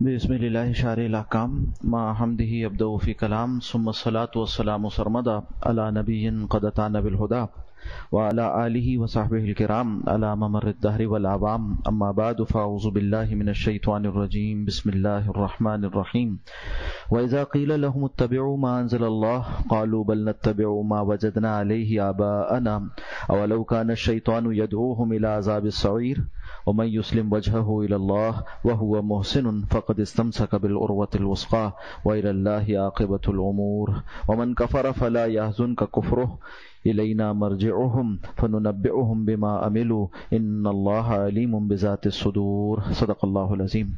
بسم اللہ شارع الاحکام ما حمدہ ابدأ فی کلام ثم الصلاة والسلام سرمدا علی نبی قد اتانا بالہدی وعلی آلہ وصحبہ الکرام علی ممر الدہر والعوام اما بعد فاعوذ باللہ من الشیطان الرجیم بسم اللہ الرحمن الرحیم وإذا قیل لهم اتبعوا ما انزل اللہ قالوا بل نتبع ما وجدنا علیہ آباءنا اولو کان الشیطان یدعوہم الى عذاب السعیر ومن يسلم وجهه إلى الله وهو محسن فقد استمسك بالعروة الوثقى وإلى الله عاقبة الأمور ومن كفر فلا يحزنك كفره إلينا مرجعهم فننبئهم بما عملوا إن الله عليم بذات الصدور صدق الله العظيم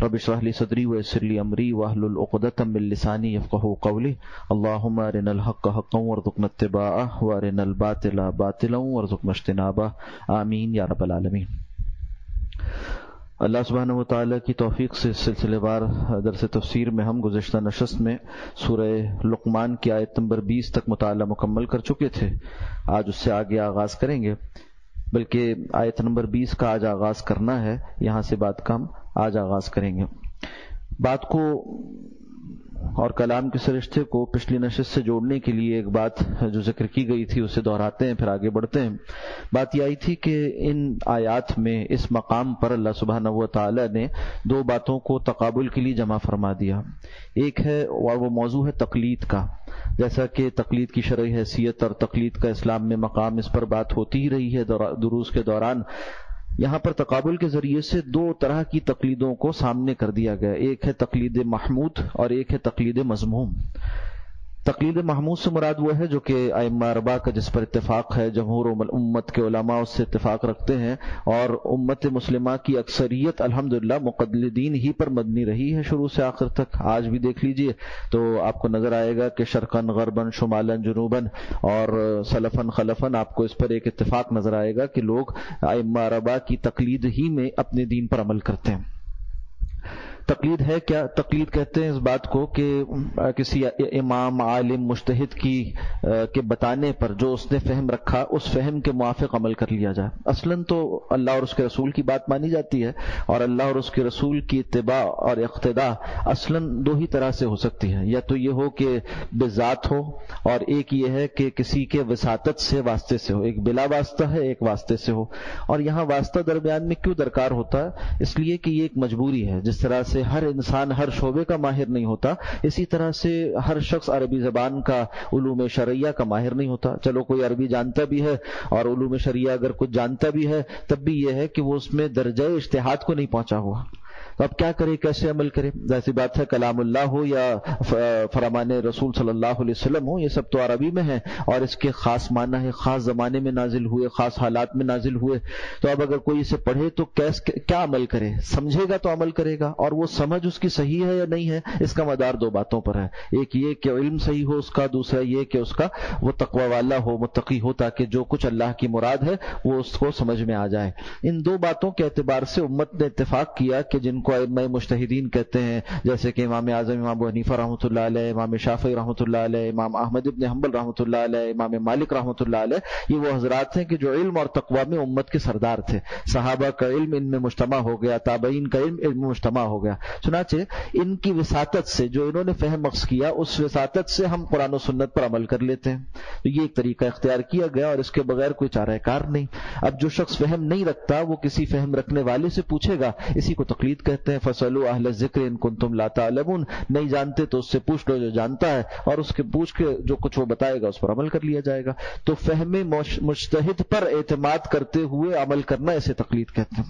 رب اشرح لي صدري ويسر لي أمري واحلل عقدة من لساني يفقهوا قولي اللهم أرنا الحق حقا وارزقنا اتباعه وأرنا الباطل باطلا وارزقنا اجتنابه آمين يا رب العالمين۔ اللہ سبحانہ و تعالیٰ کی توفیق سے سلسلے وار درس تفسیر میں ہم گزشتہ نشست میں سورہ لقمان کی آیت نمبر 20 تک مطالعہ مکمل کر چکے تھے۔ آج اس سے آگے آغاز کریں گے، بلکہ آیت نمبر 20 کا آج آغاز کرنا ہے، یہاں سے بات کا ہم آج آغاز کریں گے۔ بات کو اور کلام کے سرشتے کو پچھلی نشست سے جوڑنے کے لیے ایک بات جو ذکر کی گئی تھی اسے دہراتے ہیں، پھر آگے بڑھتے ہیں۔ بات یہ آئی تھی کہ ان آیات میں اس مقام پر اللہ سبحانہ و تعالی نے دو باتوں کو تقابل کے لیے جمع فرما دیا۔ ایک ہے اور وہ موضوع ہے تقلید کا، جیسا کہ تقلید کی شرعی حیثیت اور تقلید کا اسلام میں مقام، اس پر بات ہوتی ہی رہی ہے دروس کے دوران۔ یہاں پر تقابل کے ذریعے سے دو طرح کی تقلیدوں کو سامنے کر دیا گیا، ایک ہے تقلید محمود اور ایک ہے تقلید مذموم۔ تقلید محمود سے مراد وہ ہے جو کہ ائمہ اربعہ کا جس پر اتفاق ہے، جمہور امت کے علماء اس سے اتفاق رکھتے ہیں، اور امت مسلمہ کی اکثریت الحمدللہ مقلدین ہی پر مبنی رہی ہے شروع سے آخر تک۔ آج بھی دیکھ لیجئے تو آپ کو نظر آئے گا کہ شرقاً غرباً شمالاً جنوباً اور سلفاً خلفاً آپ کو اس پر ایک اتفاق نظر آئے گا کہ لوگ ائمہ اربعہ کی تقلید ہی میں اپنے دین پر عمل کرتے ہیں۔ تقلید ہے کیا؟ تقلید کہتے ہیں اس بات کو کہ کسی امام عالم مجتہد کے بتانے پر جو اس نے فہم رکھا اس فہم کے موافق عمل کر لیا جائے۔ اصلاً تو اللہ اور اس کے رسول کی بات مانی جاتی ہے، اور اللہ اور اس کے رسول کی اتباع اور اقتداء اصلاً دو ہی طرح سے ہو سکتی ہے، یا تو یہ ہو کہ بذات ہو، اور ایک یہ ہے کہ کسی کے وساطت سے واسطے سے ہو۔ ایک بلا واسطہ ہے، ایک واسطے سے ہو، اور یہاں واسطہ درمیان میں کیوں درکار ہوتا ہے؟ اس لیے کہ یہ ایک مجبوری ہے۔ جس طرح سے ہر انسان ہر شعبے کا ماہر نہیں ہوتا، اسی طرح سے ہر شخص عربی زبان کا علوم شرعیہ کا ماہر نہیں ہوتا۔ چلو کوئی عربی جانتا بھی ہے اور علوم شرعیہ اگر کچھ جانتا بھی ہے، تب بھی یہ ہے کہ وہ اس میں درجہ اجتہاد کو نہیں پہنچا ہوا، تو اب کیا کرے، کیسے عمل کرے؟ ایسی بات ہے کلام اللہ ہو یا فرمان رسول صلی اللہ علیہ وسلم ہو، یہ سب تو عربی میں ہے اور اس کے خاص معنی ہے، خاص زمانے میں نازل ہوئے، خاص حالات میں نازل ہوئے۔ تو اب اگر کوئی اسے پڑھے تو کیا عمل کرے؟ سمجھے گا تو عمل کرے گا، اور وہ سمجھ اس کی صحیح ہے یا نہیں ہے، اس کا مدار دو باتوں پر ہے۔ ایک یہ کہ علم صحیح ہو اس کا، دوسرا یہ کہ اس کا وہ تقوی والا ہو، متقی ہو، تاکہ جو کچھ اللہ کی مراد ہے وہ اس کو سمجھ میں آ جائے۔ ان دو باتوں کے اعتبار سے امت نے اتفاق کیا کہ جن کو ائمہ مجتہدین کہتے ہیں، جیسے کہ امام اعظم امام ابو حنیفہ رحمۃ اللہ علیہ، امام شافعی رحمۃ اللہ علیہ، امام احمد ابن حنبل رحمۃ اللہ علیہ، امام مالک رحمۃ اللہ علیہ، یہ وہ حضرات ہیں کہ جو علم اور تقوی میں امت کے سردار تھے۔ صحابہ کا علم ان میں مجتمع ہو گیا، تابعین کا علم میں مجتمع ہو گیا۔ چنانچہ ان کی وساطت سے جو انہوں نے فہم مخص کیا، اس وساطت سے ہم قرآن و سنت پر عمل کر لیتے ہیں۔ تو یہ ایک طریقہ اختیار کیا گیا اور اس کے بغیر کوئی چارہ کار نہیں۔ اب جو شخص فہم نہیں رکھتا وہ کسی فہم رکھنے والے سے پوچھے گا، اسی کو تقلید کہتے ہیں۔ فَاسْأَلُوا أَهْلَ الذِّكْرِ إِن كُنتُمْ لَا تَعْلَمُونَ، نہیں جانتے تو اس سے پوچھ لو جو جانتا ہے، اور اس کے پوچھ کے جو کچھ وہ بتائے گا اس پر عمل کر لیا جائے گا۔ تو فہم مجتہد پر اعتماد کرتے ہوئے عمل کرنا اسے تقلید کہتے ہیں۔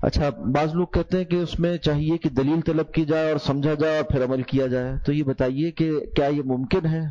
اچھا، بعض لوگ کہتے ہیں کہ اس میں چاہیے کہ دلیل طلب کی جائے اور سمجھا جائے اور پھر عمل کیا جائے، تو یہ بتائیے کہ کیا یہ ممکن ہے؟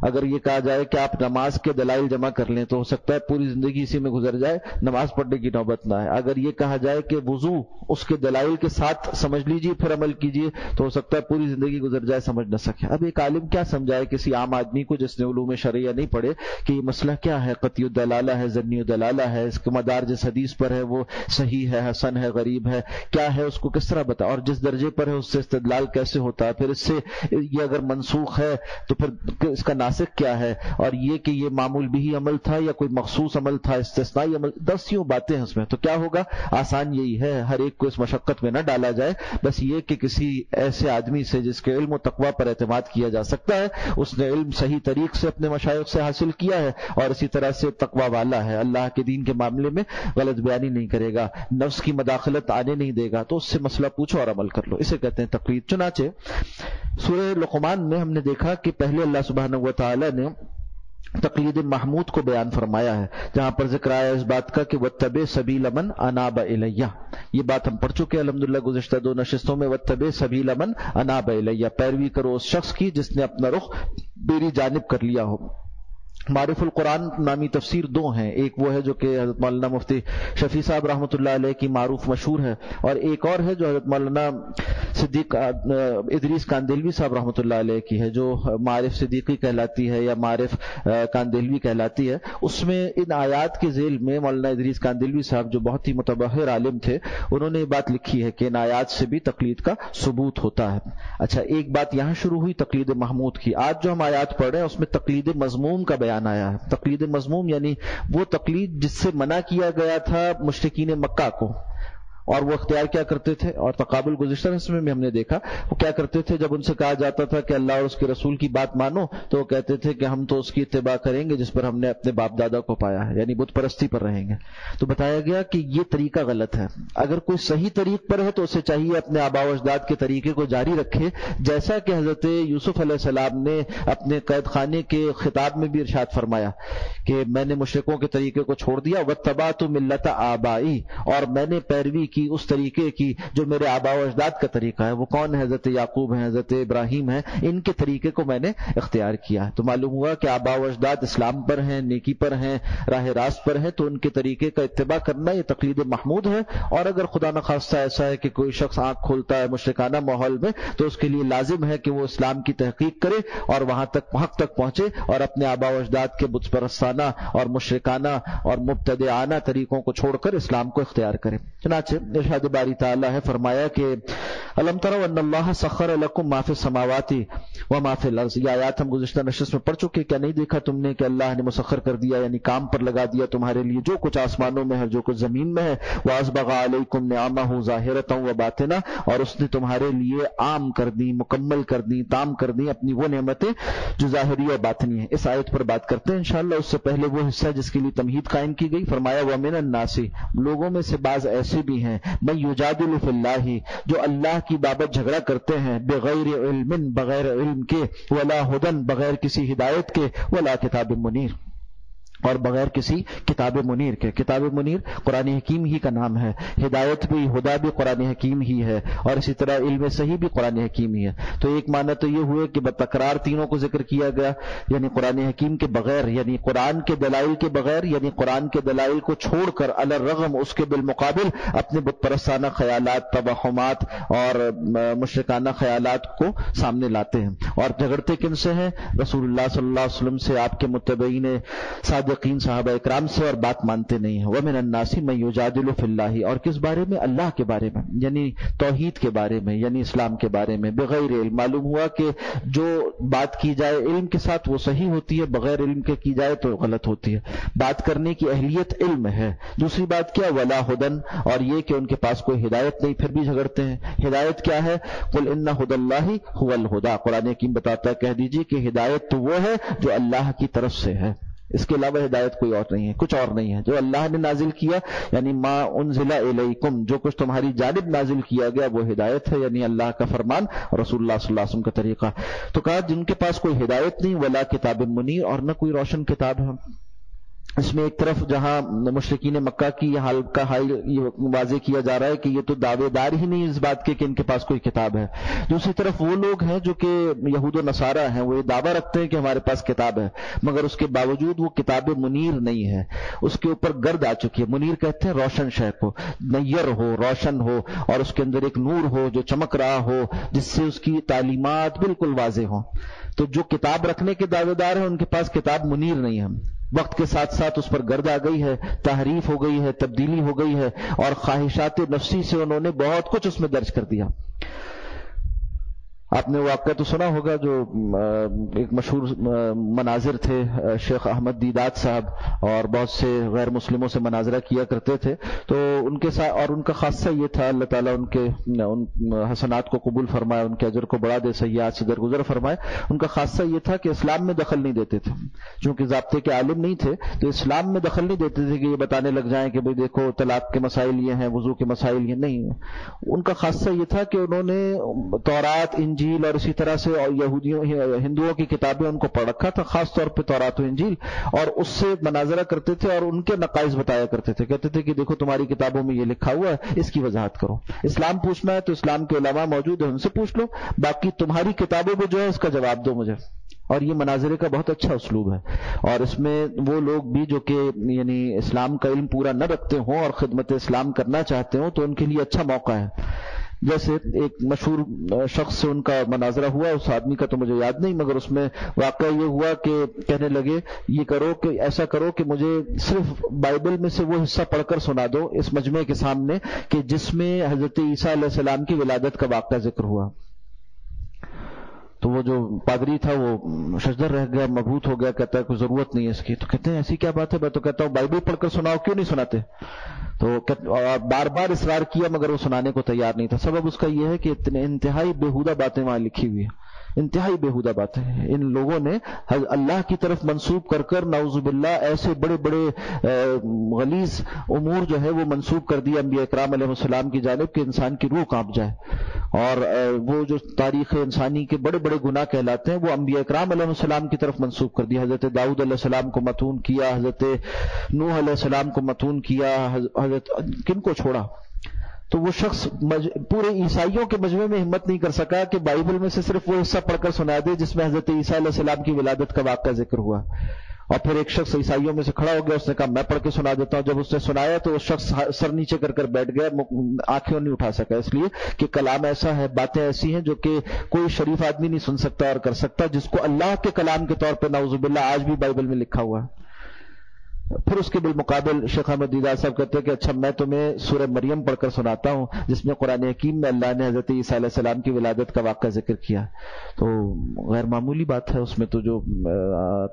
اگر یہ کہا جائے کہ آپ نماز کے دلائل جمع کر لیں تو ہو سکتا ہے پوری زندگی اسی میں گزر جائے، نماز پڑھنے کی نوبت نہ آئے۔ اگر یہ کہا جائے کہ وضو اس کے دلائل کے ساتھ سمجھ لیجیے پھر عمل کیجیے، تو ہو سکتا ہے پوری زندگی گزر جائے سمجھ نہ سکے۔ اب ایک عالم کیا سمجھائے کسی عام آدمی کو جس نے علوم شرعیہ نہیں پڑھے کہ یہ مسئلہ کیا ہے، قطعی الدلالہ ہے، ظنی الدلالہ ہے، اس کا مدار جس حدیث پر ہے وہ صحیح ہے، حسن ہے، غریب ہے، کیا ہے، اس کو کس طرح بتا، اور جس درجے پر ہے اس سے استدلال کیسے ہوتا ہے، پھر اس سے یہ اگر منسوخ ہے تو پھر اس کا ناسخ کیا ہے اور یہ کہ یہ معمول بھی عمل تھا یا کوئی مخصوص عمل تھا، استثنائی عمل، 10 باتیں ہیں اس میں. تو کیا ہوگا؟ آسان یہی ہے، ہر ایک کو اس مشقت میں نہ ڈالا جائے، بس یہ کہ کسی ایسے آدمی سے جس کے علم و تقوی پر اعتماد کیا جا سکتا ہے، اس نے علم صحیح طریق سے اپنے مشائخ سے حاصل کیا ہے اور اسی طرح سے تقوی والا ہے، اللہ کے دین کے معاملے میں غلط بیانی نہیں کرے گا، نفس کی مداخلت آنے نہیں دے گا، تو اس سے مسئلہ پوچھو اور عمل کر لو. اسے کہتے ہیں تقلید. چنانچہ سورہ لقمان میں ہم نے دیکھا کہ پہلے اللہ سبحانہ و تعالی نے تقلید محمود کو بیان فرمایا ہے، جہاں پر ذکر آیا اس بات کا کہ واتبع سبیل من اناب الیہ. یہ بات ہم پڑھ چکے الحمدللہ گزشتہ 2 نشستوں میں. واتبع سبیل من اناب الیہ، پیروی کرو اس شخص کی جس نے اپنا رخ میری جانب کر لیا ہو. معرف القرآن نامی تفسیر 2 ہیں، ایک وہ ہے جو کہ حضرت مولانا مفتی شفیع صاحب رحمۃ اللہ علیہ کی معروف مشہور ہے، اور ایک اور ہے جو حضرت مولانا صدیق ادریس کاندیلوی صاحب رحمۃ اللہ علیہ کی ہے، جو معارف صدیقی کہلاتی ہے یا معارف کاندیلوی کہلاتی ہے. اس میں ان آیات کے ذیل میں مولانا ادریس کاندیلوی صاحب جو بہت ہی متبحر عالم تھے، انہوں نے یہ بات لکھی ہے کہ ان آیات سے بھی تقلید کا ثبوت ہوتا ہے. اچھا، ایک بات یہاں شروع ہوئی تقلید محمود کی. آج جو ہم آیات پڑھ رہے ہیں اس میں تقلید مذموم کا بیان آیا ہے. تقلید مذموم یعنی وہ تقلید جس سے منع کیا گیا تھا مشرکین مکہ کو، اور وہ اختیار کیا کرتے تھے. اور تقابل گزشتہ میں بھی ہم نے دیکھا وہ کیا کرتے تھے، جب ان سے کہا جاتا تھا کہ اللہ اور اس کے رسول کی بات مانو، تو وہ کہتے تھے کہ ہم تو اس کی اتباع کریں گے جس پر ہم نے اپنے باپ دادا کو پایا ہے، یعنی بت پرستی پر رہیں گے. تو بتایا گیا کہ یہ طریقہ غلط ہے. اگر کوئی صحیح طریق پر ہے تو اسے چاہیے اپنے آباء و اجداد کے طریقے کو جاری رکھے، جیسا کہ حضرت یوسف علیہ السلام نے اپنے قید خانے کے خطاب میں بھی ارشاد فرمایا کہ میں نے مشرکوں کے طریقے کو چھوڑ دیا، واتبعت ملت آبائی، اور میں نے پیروی کی اس طریقے کی جو میرے آباء و اجداد کا طریقہ ہے. وہ کون ہے؟ حضرت یعقوب ہیں، حضرت ابراہیم ہیں، ان کے طریقے کو میں نے اختیار کیا. تو معلوم ہوا کہ آباء و اجداد اسلام پر ہیں، نیکی پر ہیں، راہ راست پر ہیں، تو ان کے طریقے کا اتباع کرنا یہ تقلید محمود ہے. اور اگر خدا نخواستہ ایسا ہے کہ کوئی شخص آنکھ کھولتا ہے مشرکانہ ماحول میں، تو اس کے لیے لازم ہے کہ وہ اسلام کی تحقیق کرے اور وہاں تک حق تک پہنچے اور اپنے آباء و اجداد کے بت پرستانہ اور مشرکانہ اور مبتدعانہ طریقوں کو چھوڑ کر اسلام کو اختیار کرے. چنانچہ ارشاد باری تعالیٰ ہے، فرمایا کہ الم تروا ان اللہ سخر لکم ما فی السماوات و ما فی الارض. یہ آیات ہم گزشتہ نشست میں پڑھ چکے. کیا نہیں دیکھا تم نے کہ اللہ نے مسخر کر دیا، یعنی کام پر لگا دیا تمہارے لیے جو کچھ آسمانوں میں ہے، جو کچھ زمین میں ہے. واسبغ علیکم نعمہ ظاہرۃ و باطنہ، اور اس نے تمہارے لیے عام کر دی، مکمل کر دی، تام کر دی اپنی وہ نعمتیں جو ظاہری اور باطنی ہیں. اس آیت پر بات کرتے ہیں انشاءاللہ. اس سے پہلے وہ حصہ جس کے لیے تمہید قائم کی گئی، فرمایا ومن الناس، لوگوں میں سے بعض ایسے بھی ہیں من یجادل فی اللہ، جو اللہ کی بابت جھگڑا کرتے ہیں، بغیر علم، بغیر علم کے، ولا ہدن، بغیر کسی ہدایت کے، ولا کتاب منیر، اور بغیر کسی کتاب منیر کے. کتاب منیر قرآن حکیم ہی کا نام ہے، ہدایت بھی، ہدا بھی قرآن حکیم ہی ہے، اور اسی طرح علم صحیح بھی قرآن حکیم ہی ہے. تو ایک معنی تو یہ ہوئے کہ بتکرار تینوں کو ذکر کیا گیا، یعنی قرآن حکیم کے بغیر، یعنی قرآن کے دلائل کے بغیر، یعنی قرآن کے دلائل کو چھوڑ کر علی الرغم اس کے بالمقابل اپنے بت پرستانہ خیالات، توہمات اور مشرکانہ خیالات کو سامنے لاتے ہیں. اور جھگڑتے کن سے ہیں؟ رسول اللہ صلی اللہ علیہ وسلم سے، آپ کے متبعین صادقین صحابہ اکرام سے، اور بات مانتے نہیں ہیں. ومن الناس من یجادل فی اللہ، اور کس بارے میں؟ اللہ کے بارے میں، یعنی توحید کے بارے میں، یعنی اسلام کے بارے میں. بغیر علم، معلوم ہوا کہ جو بات کی جائے علم کے ساتھ وہ صحیح ہوتی ہے، بغیر علم کے کی جائے تو غلط ہوتی ہے. بات کرنے کی اہلیت علم ہے. دوسری بات کیا؟ ولا ہدن، اور یہ کہ ان کے پاس کوئی ہدایت نہیں، پھر بھی جھگڑتے ہیں. ہدایت کیا ہے؟ قل ان ھدی اللہ ھو الھدی، قرآن حکیم بتاتا ہے، کہہ دیجیے کہ ہدایت تو وہ ہے جو اللہ کی طرف سے ہے، اس کے علاوہ ہدایت کوئی اور نہیں ہے، کچھ اور نہیں ہے. جو اللہ نے نازل کیا، یعنی ما انزل الیکم، جو کچھ تمہاری جانب نازل کیا گیا وہ ہدایت ہے، یعنی اللہ کا فرمان اور رسول اللہ صلی اللہ علیہ وسلم کا طریقہ. تو کہا جن کے پاس کوئی ہدایت نہیں، ولا کتاب منیر، اور نہ کوئی روشن کتاب ہے. اس میں ایک طرف جہاں مشرکین مکہ کی حال کا حال واضح کیا جا رہا ہے کہ یہ تو دعوے دار ہی نہیں اس بات کے کہ ان کے پاس کوئی کتاب ہے. دوسری طرف وہ لوگ ہیں جو کہ یہود و نصارہ ہیں، وہ یہ دعویٰ رکھتے ہیں کہ ہمارے پاس کتاب ہے، مگر اس کے باوجود وہ کتاب منیر نہیں ہے، اس کے اوپر گرد آ چکی ہے. منیر کہتے ہیں روشن شے کو، نیر ہو، روشن ہو، اور اس کے اندر ایک نور ہو جو چمک رہا ہو، جس سے اس کی تعلیمات بالکل واضح ہوں. تو جو کتاب رکھنے کے دعوے دار ہیں ان کے پاس کتاب منیر نہیں ہے. وقت کے ساتھ ساتھ اس پر گرد آ گئی ہے، تحریف ہو گئی ہے، تبدیلی ہو گئی ہے، اور خواہشات نفسی سے انہوں نے بہت کچھ اس میں درج کر دیا. آپ نے واقعہ تو سنا ہوگا جو ایک مشہور مناظر تھے، شیخ احمد دیدات صاحب اور بہت سے غیر مسلموں سے مناظرہ کیا کرتے تھے، تو ان کے ساتھ اور ان کا خاصہ یہ تھا، اللہ تعالیٰ ان کے حسنات کو قبول فرمائے، ان کے اجر کو بڑھا دے، سیئات سے درگزر فرمائے، ان کا خاصہ یہ تھا کہ اسلام میں دخل نہیں دیتے تھے، چونکہ ضابطے کے عالم نہیں تھے تو اسلام میں دخل نہیں دیتے تھے کہ یہ بتانے لگ جائیں کہ بھئی دیکھو طلاق کے مسائل یہ ہیں، وضو کے مسائل یہ نہیں۔ ان کا خاصہ یہ تھا کہ انہوں نے تورات، انجیل اور اسی طرح سے ہندوؤں کی کتابیں ان کو پڑھ رکھا تھا، خاص طور پہ تورات و انجیل، اور اس سے مناظرہ کرتے تھے اور ان کے نقائص بتایا کرتے تھے، کہتے تھے کہ دیکھو تمہاری کتابوں میں یہ لکھا ہوا ہے، اس کی وضاحت کرو، اسلام پوچھنا ہے تو اسلام کے علماء موجود ہیں، ان سے پوچھ لو، باقی تمہاری کتابوں میں جو ہے اس کا جواب دو مجھے۔ اور یہ مناظرے کا بہت اچھا اسلوب ہے، اور اس میں وہ لوگ بھی جو کہ یعنی اسلام کا علم پورا نہ رکھتے ہوں اور خدمت اسلام کرنا چاہتے ہوں تو ان کے لیے اچھا موقع ہے۔ جیسے ایک مشہور شخص سے ان کا مناظرہ ہوا، اس آدمی کا تو مجھے یاد نہیں، مگر اس میں واقعہ یہ ہوا کہ کہنے لگے یہ کرو کہ ایسا کرو کہ مجھے صرف بائبل میں سے وہ حصہ پڑھ کر سنا دو اس مجمع کے سامنے کہ جس میں حضرت عیسیٰ علیہ السلام کی ولادت کا واقعہ ذکر ہوا۔ تو وہ جو پادری تھا وہ ششدر رہ گیا، مبہوت ہو گیا، کہتا ہے کوئی ضرورت نہیں ہے اس کی۔ تو کہتے ہیں ایسی کیا بات ہے؟ میں تو کہتا ہوں بائبل پڑھ کر سناؤ، کیوں نہیں سناتے؟ تو بار بار اصرار کیا مگر وہ سنانے کو تیار نہیں تھا۔ سبب اس کا یہ ہے کہ اتنے انتہائی بےہودہ باتیں وہاں لکھی ہوئی ہیں، انتہائی بےہودہ باتیں ان لوگوں نے اللہ کی طرف منسوب کر کر نعوذ باللہ ایسے بڑے بڑے غلیظ امور جو ہے وہ منسوب کر دیا انبیاء اکرام علیہ السلام کی جانب کہ انسان کی روح کانپ جائے، اور وہ جو تاریخ انسانی کے بڑے بڑے گناہ کہلاتے ہیں وہ انبیاء اکرام علیہ السلام کی طرف منسوب کر دیا۔ حضرت داؤد علیہ السلام کو متون کیا، حضرت نوح علیہ السلام کو متون کیا، حضرت کن کو چھوڑا؟ تو وہ شخص پورے عیسائیوں کے مجمع میں ہمت نہیں کر سکا کہ بائبل میں سے صرف وہ حصہ پڑھ کر سنا دے جس میں حضرت عیسیٰ علیہ السلام کی ولادت کا واقعہ ذکر ہوا۔ اور پھر ایک شخص عیسائیوں میں سے کھڑا ہو گیا، اس نے کہا میں پڑھ کے سنا دیتا ہوں۔ جب اس نے سنایا تو اس شخص سر نیچے کر کر بیٹھ گیا، آنکھیں نہیں اٹھا سکا، اس لیے کہ کلام ایسا ہے، باتیں ایسی ہیں جو کہ کوئی شریف آدمی نہیں سن سکتا اور کر سکتا، جس کو اللہ کے کلام کے طور پہ نعوذ باللہ آج بھی بائبل میں لکھا ہوا ہے۔ پھر اس کے بالمقابل شیخ احمد دیدات صاحب کہتے ہیں کہ اچھا میں تمہیں سورہ مریم پڑھ کر سناتا ہوں جس میں قرآن حکیم میں اللہ نے حضرت عیسیٰ علیہ السلام کی ولادت کا واقعہ ذکر کیا۔ تو غیر معمولی بات ہے اس میں، تو جو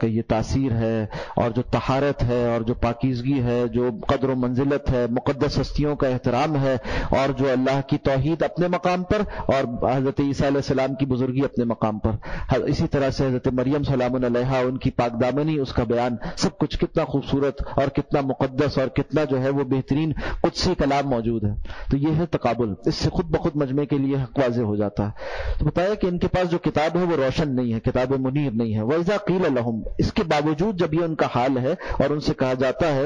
کہ یہ تاثیر ہے اور جو طہارت ہے اور جو پاکیزگی ہے، جو قدر و منزلت ہے، مقدس ہستیوں کا احترام ہے، اور جو اللہ کی توحید اپنے مقام پر اور حضرت عیسیٰ علیہ السلام کی بزرگی اپنے مقام پر، اسی طرح سے حضرت مریم سلام علیہا ان کی پاک دامنی، اس کا بیان، سب کچھ کتنا خوبصورت اور کتنا مقدس اور کتنا جو ہے وہ بہترین قدسی کلام موجود ہے۔ تو یہ ہے تقابل، اس سے خود بخود مجمع کے لیے حق واضح ہو جاتا ہے۔ تو بتایا کہ ان کے پاس جو کتاب ہے وہ روشن نہیں ہے، کتاب منیر نہیں ہے۔ وَإِذَا قِيلَ لَهُمْ، اس کے باوجود جب یہ ان کا حال ہے اور ان سے کہا جاتا ہے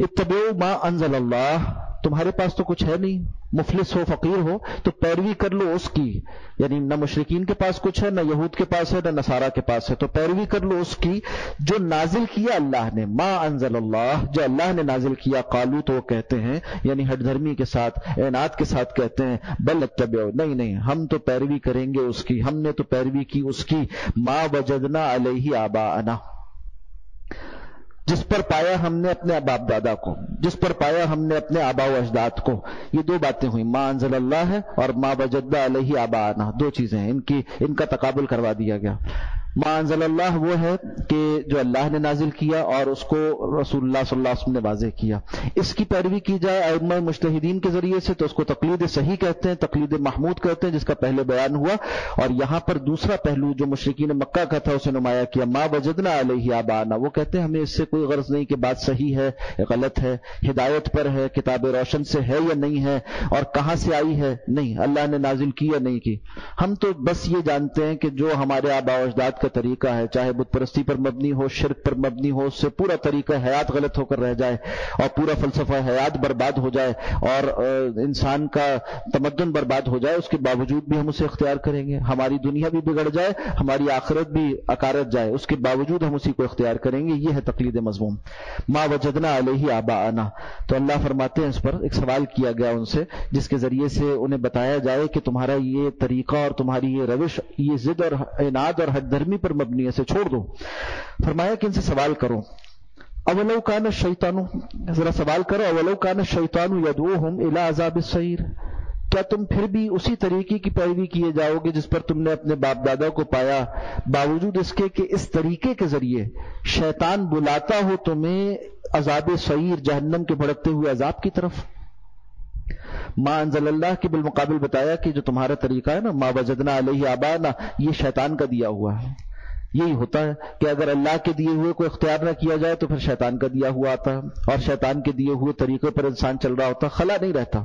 اتبعوا ما انزل اللہ، تمہارے پاس تو کچھ ہے نہیں، مفلس ہو، فقیر ہو، تو پیروی کر لو اس کی، یعنی نہ مشرکین کے پاس کچھ ہے، نہ یہود کے پاس ہے، نہ نصارہ کے پاس ہے، تو پیروی کر لو اس کی جو نازل کیا اللہ نے، ما انزل اللہ، جو اللہ نے نازل کیا۔ قالو، تو وہ کہتے ہیں یعنی ہٹ دھرمی کے ساتھ، اعناد کے ساتھ کہتے ہیں بل اتبعوا، نہیں ہم تو پیروی کریں گے اس کی، ہم نے تو پیروی کی اس کی، ما وجدنا علیہ آباءنا، جس پر پایا ہم نے اپنے باپ دادا کو، جس پر پایا ہم نے اپنے آبا و اجداد کو۔ یہ دو باتیں ہوئی، ما انزل اللہ ہے اور ما وجدنا علیہ آباءنا، دو چیزیں ہیں، ان کا تقابل کروا دیا گیا۔ ما انزل اللہ وہ ہے کہ جو اللہ نے نازل کیا اور اس کو رسول اللہ صلی اللہ علیہ وسلم نے واضح کیا، اس کی پیروی کی جائے ائمہ مجتہدین کے ذریعے سے تو اس کو تقلید صحیح کہتے ہیں، تقلید محمود کہتے ہیں، جس کا پہلے بیان ہوا۔ اور یہاں پر دوسرا پہلو جو مشرکین مکہ کا تھا اسے نمایاں کیا، ما وجدنا علیہ آباءنا، وہ کہتے ہیں ہمیں اس سے کوئی غرض نہیں کہ بات صحیح ہے غلط ہے، ہدایت پر ہے، کتاب روشن سے ہے یا نہیں ہے، اور کہاں سے آئی ہے، نہیں اللہ نے نازل کی یا نہیں کی، ہم تو بس یہ جانتے ہیں کہ جو ہمارے آبا و اجداد کا طریقہ ہے، چاہے بت پرستی پر مبنی ہو، شرک پر مبنی ہو، اس سے پورا طریقہ حیات غلط ہو کر رہ جائے اور پورا فلسفہ حیات برباد ہو جائے اور انسان کا تمدن برباد ہو جائے، اس کے باوجود بھی ہم اسے اختیار کریں گے، ہماری دنیا بھی بگڑ جائے، ہماری آخرت بھی اکارت جائے، اس کے باوجود ہم اسی کو اختیار کریں گے۔ یہ ہے تقلید مذموم، ما وجدنا علیہ آباءنا۔ تو اللہ فرماتے ہیں اس پر ایک سوال کیا گیا ان سے جس کے ذریعے سے انہیں بتایا جائے کہ تمہارا یہ طریقہ اور تمہاری یہ روش، یہ ضد اور عناد اور ہٹ دھرمی پر مبنی ہے، اسے چھوڑ دو۔ فرمایا کہ ان سے سوال کرو، اولو کان الشیطان، ذرا سوال کرو، اولو کان الشیطان یدعوہم الی عذاب السعیر، کیا تم پھر بھی اسی طریقے کی پیروی کیے جاؤ گے جس پر تم نے اپنے باپ دادا کو پایا، باوجود اس کے کہ اس طریقے کے ذریعے شیطان بلاتا ہو تمہیں عذاب سعیر، جہنم کے بھڑکتے ہوئے عذاب کی طرف؟ ما انزل اللہ کے بالمقابل بتایا کہ جو تمہارا طریقہ ہے نا، ما وجدنا علیہ آبانا، یہ شیطان کا دیا ہوا ہے۔ یہی ہوتا ہے کہ اگر اللہ کے دیے ہوئے کو اختیار نہ کیا جائے تو پھر شیطان کا دیا ہوا آتا ہے، اور شیطان کے دیے ہوئے طریقے پر انسان چل رہا ہوتا، خلا نہیں رہتا،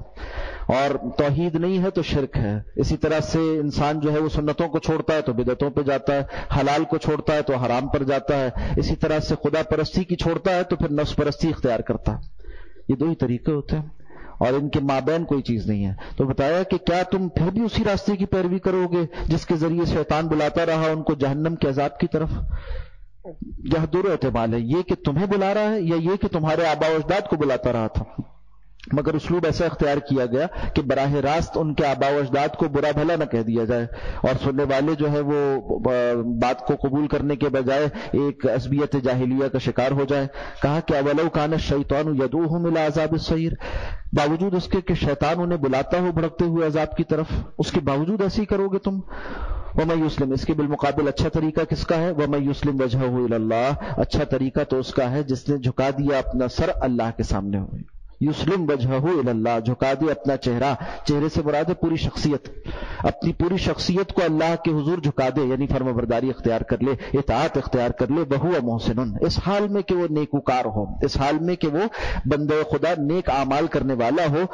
اور توحید نہیں ہے تو شرک ہے۔ اسی طرح سے انسان جو ہے وہ سنتوں کو چھوڑتا ہے تو بدعتوں پہ جاتا ہے، حلال کو چھوڑتا ہے تو حرام پر جاتا ہے، اسی طرح سے خدا پرستی کی چھوڑتا ہے تو پھر نفس پرستی اختیار کرتا ہے۔ یہ دو ہی طریقے ہوتے ہیں اور ان کے مابین کوئی چیز نہیں ہے۔ تو بتایا کہ کیا تم پھر بھی اسی راستے کی پیروی کرو گے جس کے ذریعے شیطان بلاتا رہا ان کو جہنم کے عذاب کی طرف؟ یہ دو احتمال ہے، یہ کہ تمہیں بلا رہا ہے یا یہ کہ تمہارے آباء و اجداد کو بلاتا رہا تھا، مگر اسلوب ایسا اختیار کیا گیا کہ براہ راست ان کے آباء و اجداد کو برا بھلا نہ کہہ دیا جائے، اور سننے والے جو ہے وہ بات کو قبول کرنے کے بجائے ایک عصبیت جاہلیہ کا شکار ہو جائے۔ کہا کہ اولو کان الشیطان یدعوہم الی عذاب السعیر، باوجود اس کے کہ شیطان انہیں بلاتا ہو بھڑکتے ہوئے عذاب کی طرف، اس کے باوجود ایسے ہی کرو گے تم۔ وَمَن يُسْلِمْ، اس کے بالمقابل اچھا طریقہ کس کا ہے؟ وَمَن يُسْلِمْ وَجْهَهُ إِلَى اللَّهِ، اچھا طریقہ تو اس کا ہے جس نے جھکا دیا اپنا سر اللہ کے سامنے ہوئے۔ یسلم وجہہ الی اللہ، جھکا دے اپنا چہرہ، چہرے سے مراد ہے پوری شخصیت، اپنی پوری شخصیت کو اللہ کے حضور جھکا دے، یعنی فرما برداری اختیار کر لے، اطاعت اختیار کر لے، وہو محسن، اس حال میں کہ وہ نیکوکار ہو، اس حال میں کہ وہ بندہ خدا نیک اعمال کرنے والا ہو،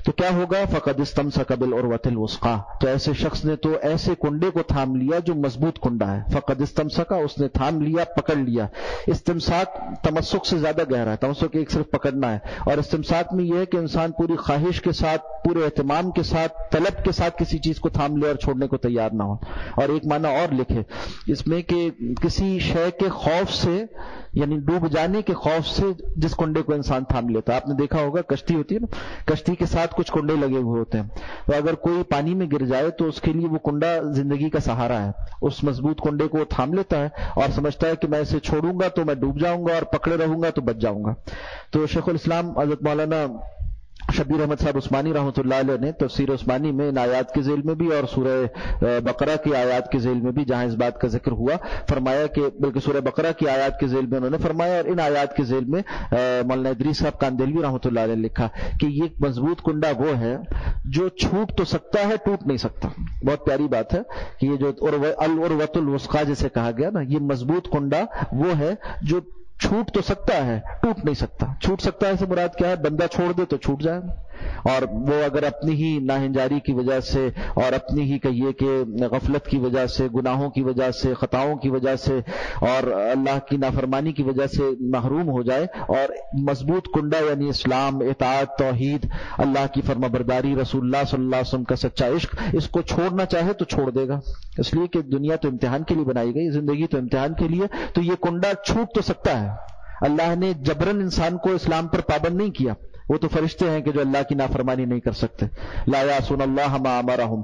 تو کیا ہوگا؟ فقد استمسک بالعروۃ الوثقی، تو ایسے شخص نے تو ایسے کنڈے کو تھام لیا جو مضبوط کنڈا ہے۔ فقد استمسک، اس نے تھام لیا، پکڑ لیا۔ استمساک تمسک سے زیادہ گہرا ہے، تمسک ایک صرف پکڑنا ہے، اور استمساک میں یہ ہے کہ انسان پوری خواہش کے ساتھ، پورے اہتمام کے ساتھ، طلب کے ساتھ کسی چیز کو تھام لے اور چھوڑنے کو تیار نہ ہو۔ اور ایک معنی اور لکھے اس میں کہ کسی شے کے خوف سے، یعنی ڈوب جانے کے خوف سے جس کنڈے کو انسان تھام لیتا ہے۔ آپ نے دیکھا ہوگا کشتی ہوتی ہے نا، کشتی کے ساتھ کچھ کنڈے لگے ہوئے ہوتے ہیں، تو اگر کوئی پانی میں گر جائے تو اس کے لیے وہ کنڈا زندگی کا سہارا ہے، اس مضبوط کنڈے کو وہ تھام لیتا ہے اور سمجھتا ہے کہ میں اسے چھوڑوں گا تو میں ڈوب جاؤں گا اور پکڑے رہوں گا تو بچ جاؤں گا۔ تو شیخ الاسلام حضرت مولانا شبیر احمد صاحب عثمانی رحمۃ اللہ علیہ نے تفسیر عثمانی میں ان آیات کے ذیل میں بھی اور سورہ بقرہ کی آیات کے ذیل میں بھی جہاں اس بات کا ذکر ہوا، فرمایا کہ بلکہ سورہ بقرہ کی آیات کے ذیل میں انہوں نے فرمایا، اور ان آیات کے ذیل میں مولانا ادریس صاحب کاندیلوی رحمۃ اللہ علیہ نے لکھا کہ یہ کنڈا کنڈا وہ ہے جو چھوٹ تو سکتا ہے، ٹوٹ نہیں سکتا۔ بہت پیاری بات ہے کہ یہ جو العروۃ الوثقی جسے کہا گیا نا، یہ مضبوط کنڈا وہ ہے جو چھوٹ تو سکتا ہے، ٹوٹ نہیں سکتا۔ چھوٹ سکتا ہے سے مراد کیا ہے؟ بندہ چھوڑ دے تو چھوٹ جائے، اور وہ اگر اپنی ہی ناہنجاری کی وجہ سے اور اپنی ہی کہیے کہ غفلت کی وجہ سے، گناہوں کی وجہ سے، خطاؤں کی وجہ سے اور اللہ کی نافرمانی کی وجہ سے محروم ہو جائے، اور مضبوط کنڈا یعنی اسلام، اطاعت، توحید، اللہ کی فرما برداری، رسول اللہ صلی اللہ علیہ وسلم کا سچا عشق، اس کو چھوڑنا چاہے تو چھوڑ دے گا، اس لیے کہ دنیا تو امتحان کے لیے بنائی گئی، زندگی تو امتحان کے لیے، تو یہ کنڈا چھوٹ تو سکتا ہے۔ اللہ نے جبرن انسان کو اسلام پر پابند نہیں کیا، وہ تو فرشتے ہیں کہ جو اللہ کی نافرمانی نہیں کر سکتے، لا یعصون اللہ ما امرہم،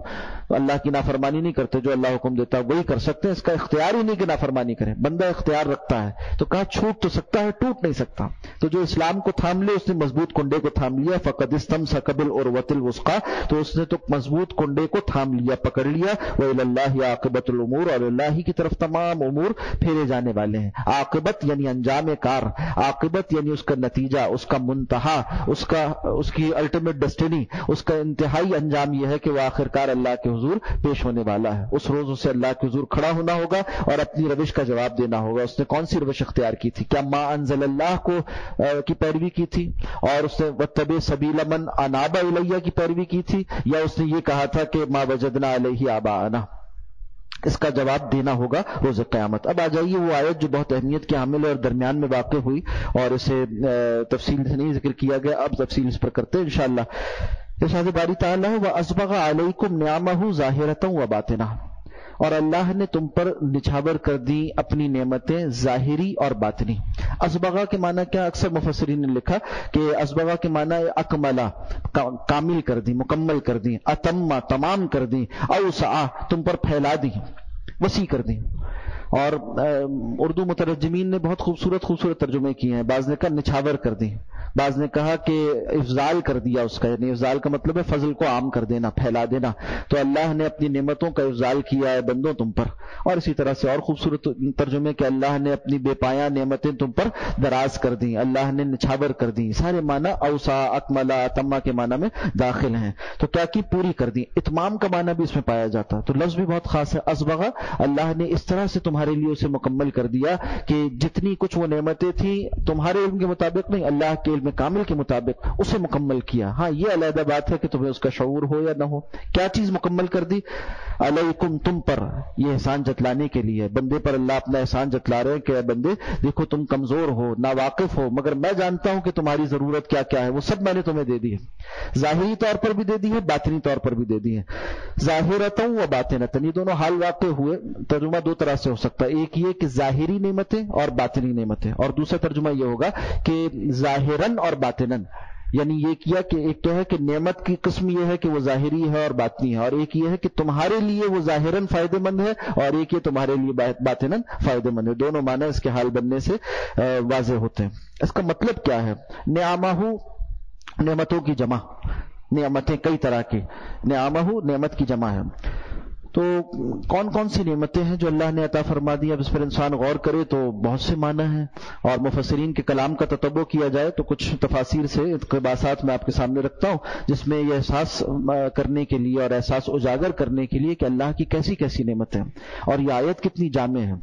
اللہ کی نافرمانی نہیں کرتے، جو اللہ حکم دیتا وہی کر سکتے ہیں، اس کا اختیار ہی نہیں کہ نافرمانی کریں، بندہ اختیار رکھتا ہے۔ تو کہا چھوٹ تو سکتا ہے، ٹوٹ نہیں سکتا۔ تو جو اسلام کو تھام لے، اس نے مضبوط کنڈے کو تھام لیا، فقد استمسک بالعروۃ الوثقی، تو اس نے تو مضبوط کنڈے کو تھام لیا، پکڑ لیا۔ وإلی اللہ عاقبۃ الامور، اور اللہ کی طرف تمام امور پھیرے جانے والے ہیں۔ عاقبت یعنی انجام کار، عاقبت یعنی اس کا نتیجہ، اس کا منتہا، اس کی الٹیمیٹ ڈیسٹینی، اس کا انتہائی انجام یہ ہے کہ وہ آخرکار اللہ کے حضور پیش ہونے والا ہے۔ اس روز اسے اللہ کے حضور کھڑا ہونا ہوگا اور اپنی روش کا جواب دینا ہوگا۔ اس نے کون سی روش اختیار کی تھی؟ کیا ما انزل اللہ کو کی پیروی کی تھی اور اس نے واتبع سبیل من اناب الیہ کی پیروی کی تھی، یا اس نے یہ کہا تھا کہ ما وجدنا علیہ آباءنا؟ اس کا جواب دینا ہوگا روز قیامت۔ اب آ جائیے وہ آیت جو بہت اہمیت کے حامل ہے اور درمیان میں واقع ہوئی اور اسے تفصیل سے نہیں ذکر کیا گیا، اب تفصیل اس پر کرتے ہیں انشاءاللہ۔ ارشاد باری تعالیٰ وَأَسْبَغَ عَلَيْكُمْ نِعَمَهُ ظَاهِرَةً وَبَاطِنَةً، اور اللہ نے تم پر نچھاور کر دی اپنی نعمتیں ظاہری اور باطنی۔ اسبغا کے معنی کیا؟ اکثر مفسرین نے لکھا کہ اسبغا کے معنی اکملا، کامل کر دی، مکمل کر دی، اتما، تمام کر دی، اوسع، تم پر پھیلا دی، وسیع کر دی۔ اور اردو مترجمین نے بہت خوبصورت ترجمے کیے ہیں، بعض نے کہا نچھاور کر دی، بعض نے کہا کہ افضال کر دیا اس کا، یعنی افضال کا مطلب ہے فضل کو عام کر دینا، پھیلا دینا. تو اللہ نے اپنی نعمتوں کا افضال کیا ہے بندوں تم پر. اور اسی طرح سے اور خوبصورت ترجمے کہ اللہ نے اپنی بے پایاں نعمتیں تم پر دراز کر دیں، اللہ نے نچھاور کر دیں. سارے معنی اوسع، اکملہ، اتمہ کے معنی میں داخل ہیں. تو کیا کی پوری کر دی. اتمام کا معنی بھی اس میں پایا جاتا. تو لفظ بھی بہت خاص ہے. اسبغ، اللہ نے اس طرح سے تمہارے لیے اسے مکمل کر دیا کہ جتنی کچھ وہ نعمتیں تھیں تمہارے علم کے مطابق نہیں، اللہ کے علم کامل کے مطابق اسے مکمل کیا. ہاں یہ علیحدہ بات ہے کہ تمہیں اس کا شعور ہو یا نہ ہو. کیا چیز مکمل کر دی؟ علیکم، تم پر. یہ احسان جتلانے کے لیے بندے پر اللہ اپنا احسان جتلا رہے ہیں کہ اے بندے دیکھو تم کمزور ہو، ناواقف ہو، مگر میں جانتا ہوں کہ تمہاری ضرورت کیا کیا ہے، وہ سب میں نے تمہیں دے دی ہے. ظاہری طور پر بھی دے دی ہے، باطنی طور پر بھی دے دی ہے. ظاہرتاً و باطنتاً، یہ دونوں حال واقع ہوئے. ترجمہ دو طرح سے ہو سکتا ہے. ایک یہ کہ ظاہری نعمتیں اور باطنی نعمتیں، اور دوسرا ترجمہ یہ ہوگا کہ ظاہراً اور باطناً. یعنی یہ کیا کہ ایک تو ہے کہ نعمت کی قسم یہ ہے کہ وہ ظاہری ہے اور باطنی ہے، اور ایک یہ ہے کہ تمہارے لیے وہ ظاہراً فائدہ مند ہے اور ایک یہ تمہارے لیے باطناً فائدہ مند ہے. دونوں معنی اس کے حال بننے سے واضح ہوتے ہیں. اس کا مطلب کیا ہے؟ نعمہ، نعمتوں کی جمع، نعمتیں کئی طرح کی. نعمہ نعمت کی جمع ہے. تو کون کون سی نعمتیں ہیں جو اللہ نے عطا فرما دی؟ اب اس پر انسان غور کرے تو بہت سے معنی ہیں، اور مفسرین کے کلام کا تتبع کیا جائے تو کچھ تفاسیر سے اقتباسات میں آپ کے سامنے رکھتا ہوں، جس میں یہ احساس کرنے کے لیے اور احساس اجاگر کرنے کے لیے کہ اللہ کی کیسی کیسی نعمتیں ہیں، اور یہ آیت کتنی جامع ہے،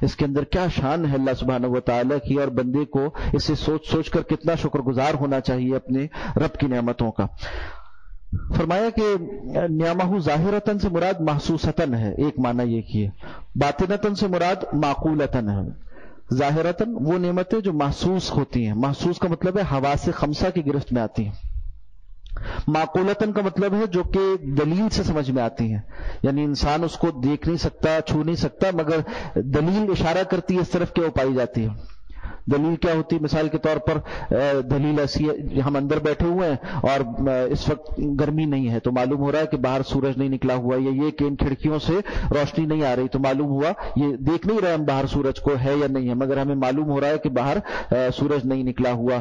اس کے اندر کیا شان ہے اللہ سبحانہ و تعالیٰ کی، اور بندے کو اسے سوچ سوچ کر کتنا شکر گزار ہونا چاہیے اپنے رب کی نعمتوں کا. فرمایا کہ نعمہ ظاہرتاً سے مراد محسوستاً ہے، ایک معنی یہ کیے. باطنتاً سے مراد معقولتاً ہے. ظاہرتاً وہ نعمتیں جو محسوس ہوتی ہیں، محسوس کا مطلب ہے حواس خمسہ کی گرفت میں آتی ہیں. معقولتاً کا مطلب ہے جو کہ دلیل سے سمجھ میں آتی ہیں، یعنی انسان اس کو دیکھ نہیں سکتا، چھو نہیں سکتا، مگر دلیل اشارہ کرتی ہے اس طرف کہ وہ پائی جاتی ہے. دلیل کیا ہوتی ہے؟ مثال کے طور پر دلیل ایسی ہے، ہم اندر بیٹھے ہوئے ہیں اور اس وقت گرمی نہیں ہے تو معلوم ہو رہا ہے کہ باہر سورج نہیں نکلا ہوا، یا یہ کہ ان کھڑکیوں سے روشنی نہیں آ رہی تو معلوم ہوا، یہ دیکھ نہیں رہے ہم باہر سورج کو ہے یا نہیں ہے، مگر ہمیں معلوم ہو رہا ہے کہ باہر سورج نہیں نکلا ہوا.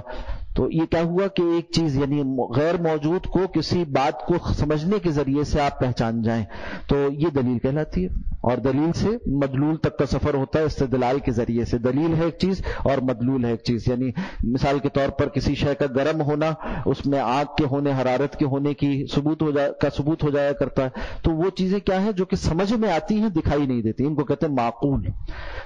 تو یہ کیا ہوا کہ ایک چیز یعنی غیر موجود کو کسی بات کو سمجھنے کے ذریعے سے آپ پہچان جائیں، تو یہ دلیل کہلاتی ہے. اور دلیل سے مدلول تک کا سفر ہوتا ہے استدلال کے ذریعے سے. دلیل ہے ایک چیز اور مدلول ہے ایک چیز. یعنی مثال کے طور پر کسی شے کا گرم ہونا، اس میں آگ کے ہونے، حرارت کے ہونے کی ثبوت ہو جایا کرتا ہے. تو وہ چیزیں کیا ہیں جو کہ سمجھ میں آتی ہیں، دکھائی نہیں دیتی، ان کو کہتے ہیں معقول.